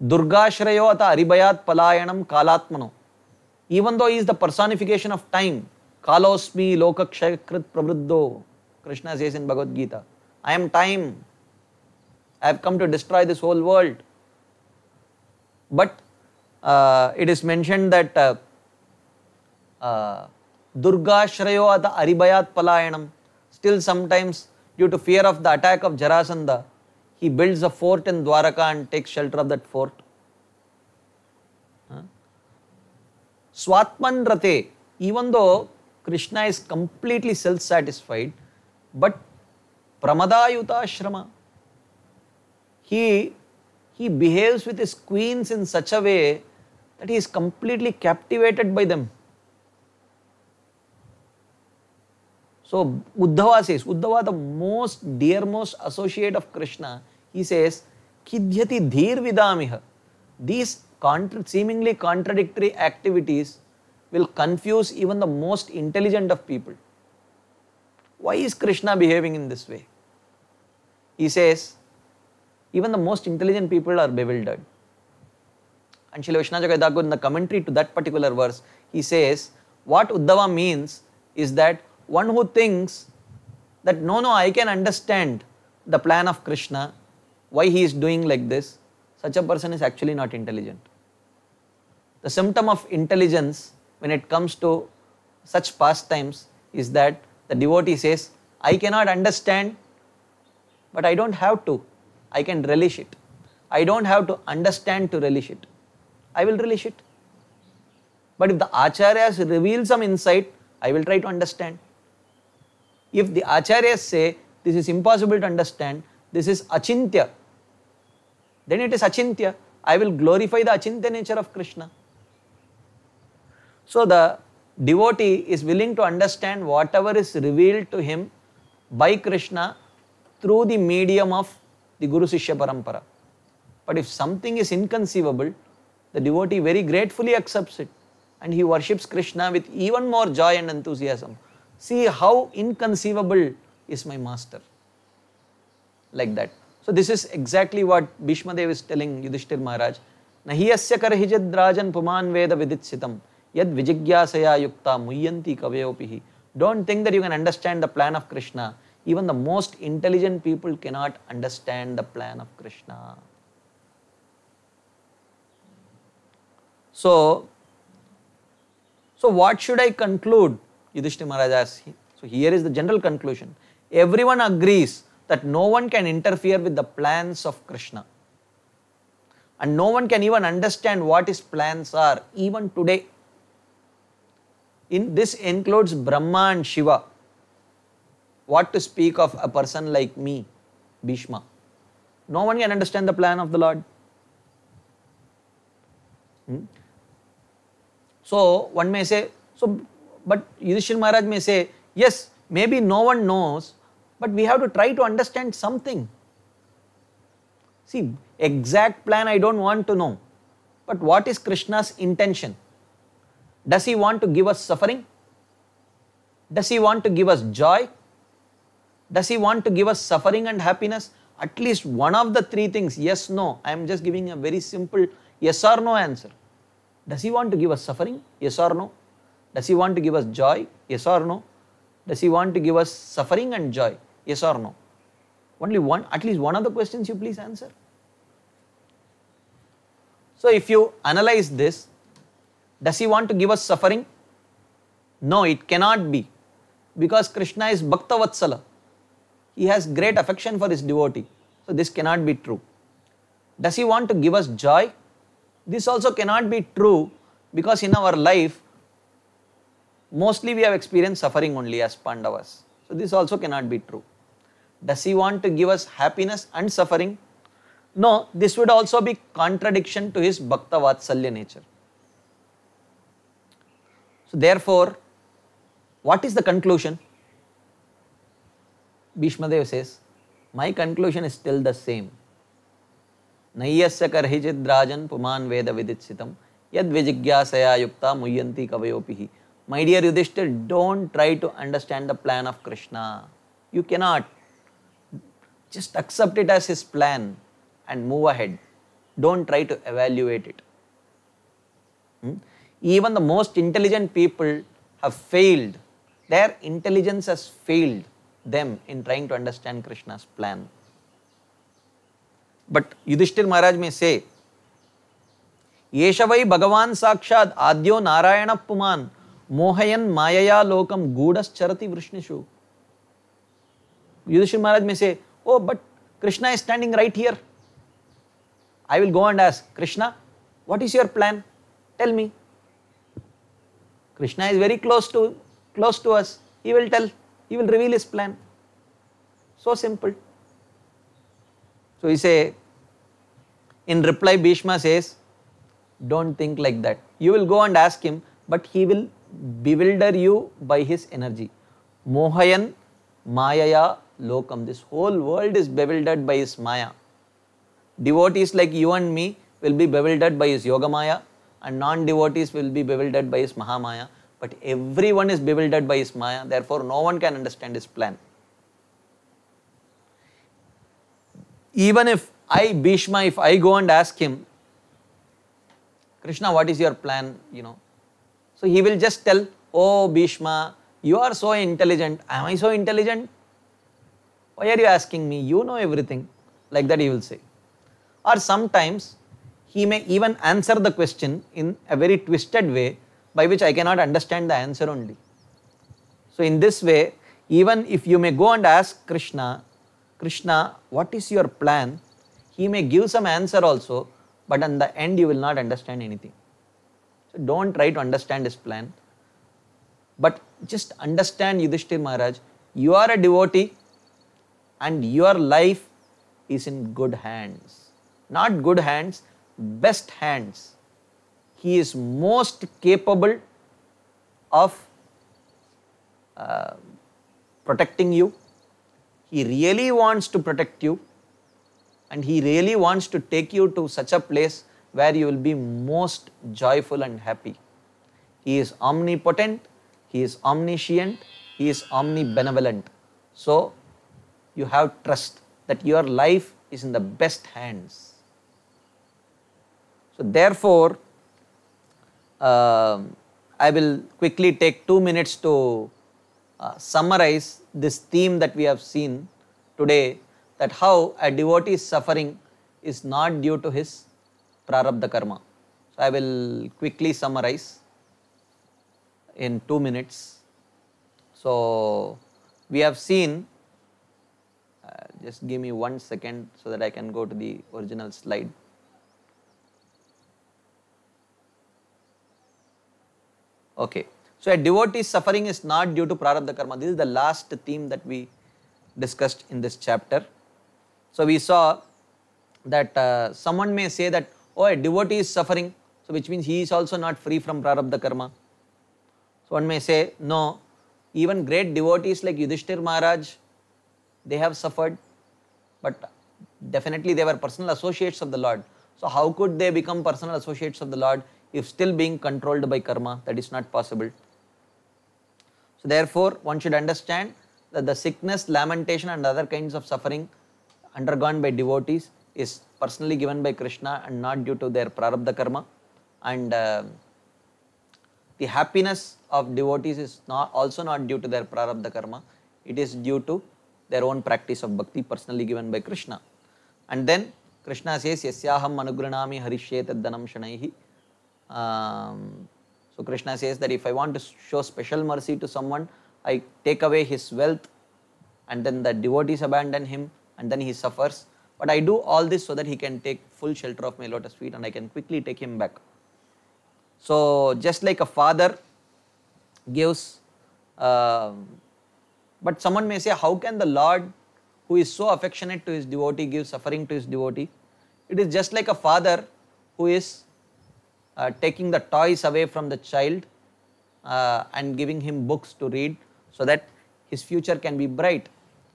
Durgashrayo ata aribayat palayanam kalatmano. Even though he is the personification of time, kalosmi lokakshayakrit pravruddho, Krishna says in Bhagavad Gita, I am time. I have come to destroy this whole world. But it is mentioned that Durga Shrayo Ata Aribayat Palayanam. Still sometimes due to fear of the attack of Jarasandha, he builds a fort in Dwaraka and takes shelter of that fort. Swatman Rate, even though Krishna is completely self-satisfied, but Pramadayuta Ashrama, he behaves with his queens in such a way that he is completely captivated by them. So Uddhava says, Uddhava, the most dearmost associate of Krishna, he says, Kidhyati dhir vidamiha. These seemingly contradictory activities will confuse even the most intelligent of people. Why is Krishna behaving in this way? He says, even the most intelligent people are bewildered. And Srila Vishnajaka Thakur, in the commentary to that particular verse, he says, what Uddhava means is that one who thinks that no, I can understand the plan of Krishna, why he is doing like this, such a person is actually not intelligent. The symptom of intelligence when it comes to such pastimes is that the devotee says, I cannot understand, but I don't have to. I can relish it. I don't have to understand to relish it. I will relish it. But if the acharyas reveal some insight, I will try to understand. If the acharyas say, this is impossible to understand, this is achintya, then it is achintya. I will glorify the achintya nature of Krishna. So the devotee is willing to understand whatever is revealed to him by Krishna through the medium of the Guru Sishya Parampara. But if something is inconceivable, the devotee very gratefully accepts it and he worships Krishna with even more joy and enthusiasm. See how inconceivable is my master. Like that. So this is exactly what Bhishma Dev is telling Yudhishthir Maharaj. Nahiyasya karhijid rajan puman veda viditsitam yad vijigyasaya yukta muyyanti kavayopihi. Don't think that you can understand the plan of Krishna. Even the most intelligent people cannot understand the plan of Krishna. So what should I conclude? Yudhishthira Maharaj asks. So here is the general conclusion. Everyone agrees that no one can interfere with the plans of Krishna. And no one can even understand what his plans are, even today. This includes Brahma and Shiva. What to speak of a person like me, Bhishma. No one can understand the plan of the Lord. So one may say, but Yudhishthira Maharaj may say, yes, maybe no one knows, but we have to try to understand something. See, exact plan I don't want to know, but what is Krishna's intention? Does he want to give us suffering? Does he want to give us joy? Does he want to give us suffering and happiness? At least one of the three things, yes, no. I am just giving a very simple yes or no answer. Does he want to give us suffering? Yes or no? Does he want to give us joy? Yes or no? Does he want to give us suffering and joy? Yes or no? Only one, at least one of the questions you please answer. So if you analyze this, does he want to give us suffering? No, it cannot be. Because Krishna is Bhakta Vatsala. He has great affection for his devotee. So this cannot be true. Does he want to give us joy? This also cannot be true because in our life, mostly we have experienced suffering only as Pandavas. So this also cannot be true. Does he want to give us happiness and suffering? No, this would also be contradiction to his Bhakta Vatsalya nature. So therefore, what is the conclusion? Bhishma Dev says, my conclusion is still the same. Naiyasya karhijid rajan puman veda viditsitam yad vijigyasaya yukta muyyanti kavayopihi. My dear Yudhishthir, don't try to understand the plan of Krishna. You cannot. Just accept it as his plan and move ahead. Don't try to evaluate it. Even the most intelligent people have failed. Their intelligence has failed them in trying to understand Krishna's plan. But Yudhishthir Maharaj may say, Yeshavai Bhagavan Sakshad Adyo Narayana Puman Mohayan Mayaya Lokam Gudas Charati Vrishnishu. Yudhishthir Maharaj may say, oh, but Krishna is standing right here. I will go and ask, Krishna, what is your plan? Tell me. Krishna is very close to us. He will tell, he will reveal his plan. So simple. So he say, in reply Bhishma says, don't think like that. You will go and ask him, but he will bewilder you by his energy. Mohayan Mayaya Lokam. This whole world is bewildered by his Maya. Devotees like you and me will be bewildered by his Yoga Maya, and non-devotees will be bewildered by his Mahamaya. But everyone is bewildered by his Maya, therefore no one can understand his plan. Even if Bhishma, if I go and ask him, Krishna, what is your plan? So he will just tell, oh Bhishma, you are so intelligent. Am I so intelligent? Why are you asking me? You know everything. Like that he will say. Or sometimes he may even answer the question in a very twisted way by which I cannot understand the answer only. So in this way, even if you may go and ask Krishna, Krishna, what is your plan? He may give some answer also, but in the end you will not understand anything. So don't try to understand his plan, but just understand Yudhishthir Maharaj, you are a devotee and your life is in good hands. Not good hands, best hands. He is most capable of protecting you. He really wants to protect you, and he really wants to take you to such a place where you will be most joyful and happy. He is omnipotent, he is omniscient, he is omnibenevolent. So you have trust that your life is in the best hands. So therefore, I will quickly take 2 minutes to summarize this theme that we have seen today, that how a devotee's suffering is not due to his prarabdha karma. So I will quickly summarize in 2 minutes. So we have seen, just give me 1 second so that I can go to the original slide. Okay, so a devotee's suffering is not due to prarabdha karma. This is the last theme that we discussed in this chapter. So we saw that someone may say that, oh, a devotee is suffering, so which means he is also not free from prarabdha karma. So one may say, no, even great devotees like Yudhishthir Maharaj, they have suffered, but definitely they were personal associates of the Lord. So how could they become personal associates of the Lord if still being controlled by karma? That is not possible. So therefore, one should understand that the sickness, lamentation and other kinds of suffering undergone by devotees is personally given by Krishna and not due to their prarabdha karma. And the happiness of devotees is also not due to their prarabdha karma. It is due to their own practice of bhakti personally given by Krishna. And then Krishna says, Yasyaham manugranami harishye taddanam shanaihi. So Krishna says that if I want to show special mercy to someone, I take away his wealth and then the devotees abandon him and then he suffers. But I do all this so that he can take full shelter of my lotus feet and I can quickly take him back. So just like a father gives, but someone may say, how can the Lord who is so affectionate to his devotee give suffering to his devotee? It is just like a father who is taking the toys away from the child and giving him books to read so that his future can be bright.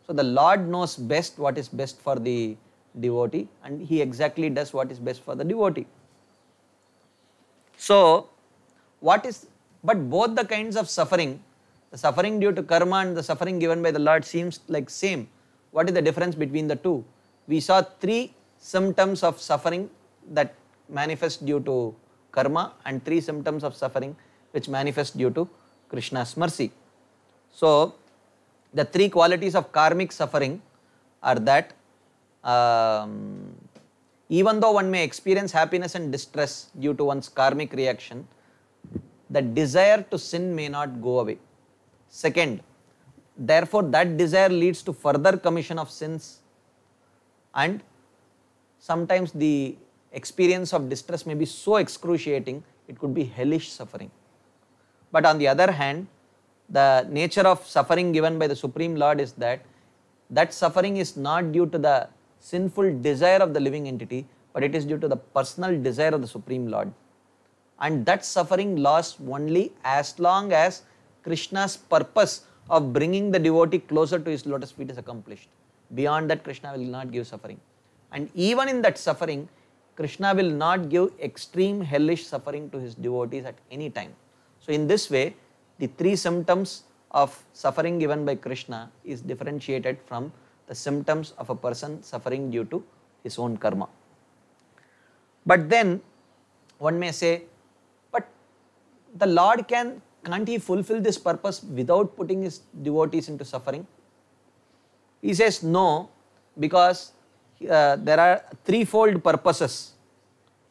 So the Lord knows best what is best for the devotee and he exactly does what is best for the devotee. So but both the kinds of suffering, the suffering due to karma and the suffering given by the Lord seems like same. What is the difference between the two? We saw 3 symptoms of suffering that manifest due to karma and 3 symptoms of suffering which manifest due to Krishna's mercy. So The three qualities of karmic suffering are that even though one may experience happiness and distress due to one's karmic reaction, the desire to sin may not go away. Second, therefore that desire leads to further commission of sins, and sometimes the experience of distress may be so excruciating, it could be hellish suffering. But on the other hand, the nature of suffering given by the Supreme Lord is that that suffering is not due to the sinful desire of the living entity, but it is due to the personal desire of the Supreme Lord. And that suffering lasts only as long as Krishna's purpose of bringing the devotee closer to his lotus feet is accomplished. Beyond that, Krishna will not give suffering. And even in that suffering, Krishna will not give extreme hellish suffering to his devotees at any time. So in this way, the three symptoms of suffering given by Krishna is differentiated from the symptoms of a person suffering due to his own karma. But then one may say, but the Lord can't he fulfill this purpose without putting his devotees into suffering? He says no, because there are threefold purposes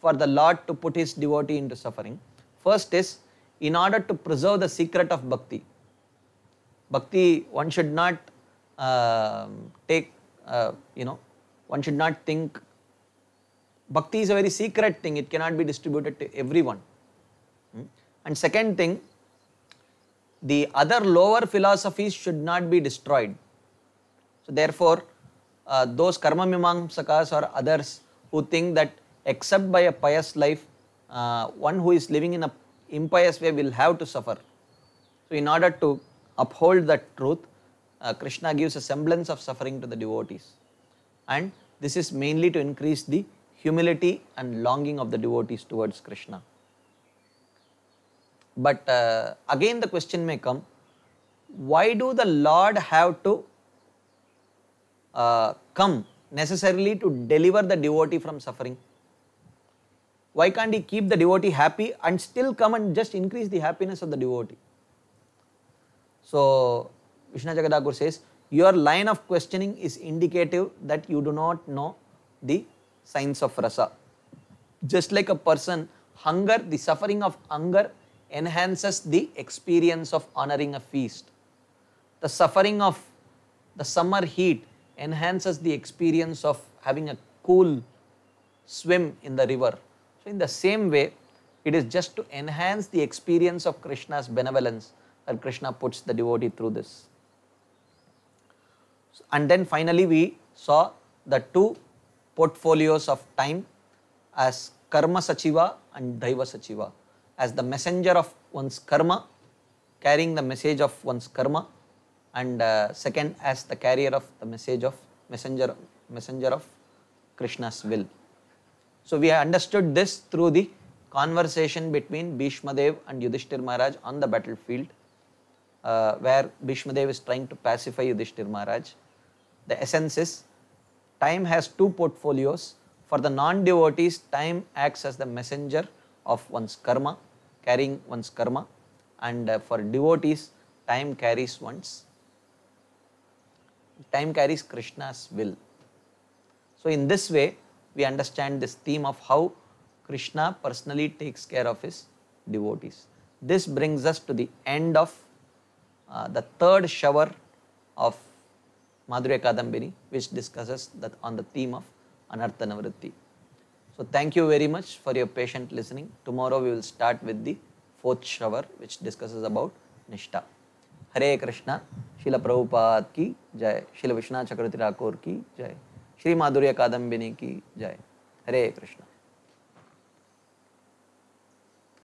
for the Lord to put his devotee into suffering. First is in order to preserve the secret of bhakti. Bhakti, one should not one should not think, bhakti is a very secret thing, it cannot be distributed to everyone. And second thing, the other lower philosophies should not be destroyed. So therefore, those karma mimamsakas or others who think that except by a pious life, one who is living in a impious way will have to suffer. So in order to uphold that truth, Krishna gives a semblance of suffering to the devotees. And this is mainly to increase the humility and longing of the devotees towards Krishna. But again the question may come, why do the Lord have to come necessarily to deliver the devotee from suffering? Why can't he keep the devotee happy and still come and just increase the happiness of the devotee? So Vishnu Jagadhakur says, your line of questioning is indicative that you do not know the science of rasa. Just like a person, hunger, the suffering of hunger enhances the experience of honoring a feast. The suffering of the summer heat enhances the experience of having a cool swim in the river. So in the same way, it is just to enhance the experience of Krishna's benevolence that Krishna puts the devotee through this. And then finally we saw the two portfolios of time as Karma Sachiva and Daiva Sachiva, as the messenger of one's karma, carrying the message of one's karma, and second as the carrier of the message of messenger of Krishna's will. So we understood this through the conversation between Bhishma Dev and Yudhishthir Maharaj on the battlefield, where Bhishma Dev is trying to pacify Yudhishthir Maharaj. The essence is, time has two portfolios. For the non-devotees, time acts as the messenger of one's karma, carrying one's karma, and for devotees, time carries Krishna's will. So in this way, we understand this theme of how Krishna personally takes care of his devotees. This brings us to the end of the third shower of Madhurya Kadambini, which discusses on the theme of Anartha Nivritti. So thank you very much for your patient listening. Tomorrow we will start with the fourth shower, which discusses about Nishta. Hare Krishna, Srila Prabhupada ki jai, Srila Vishnu Chakravarti Thakur ki jai, Shri Madhurya Kadambini ki jai. Hare Krishna.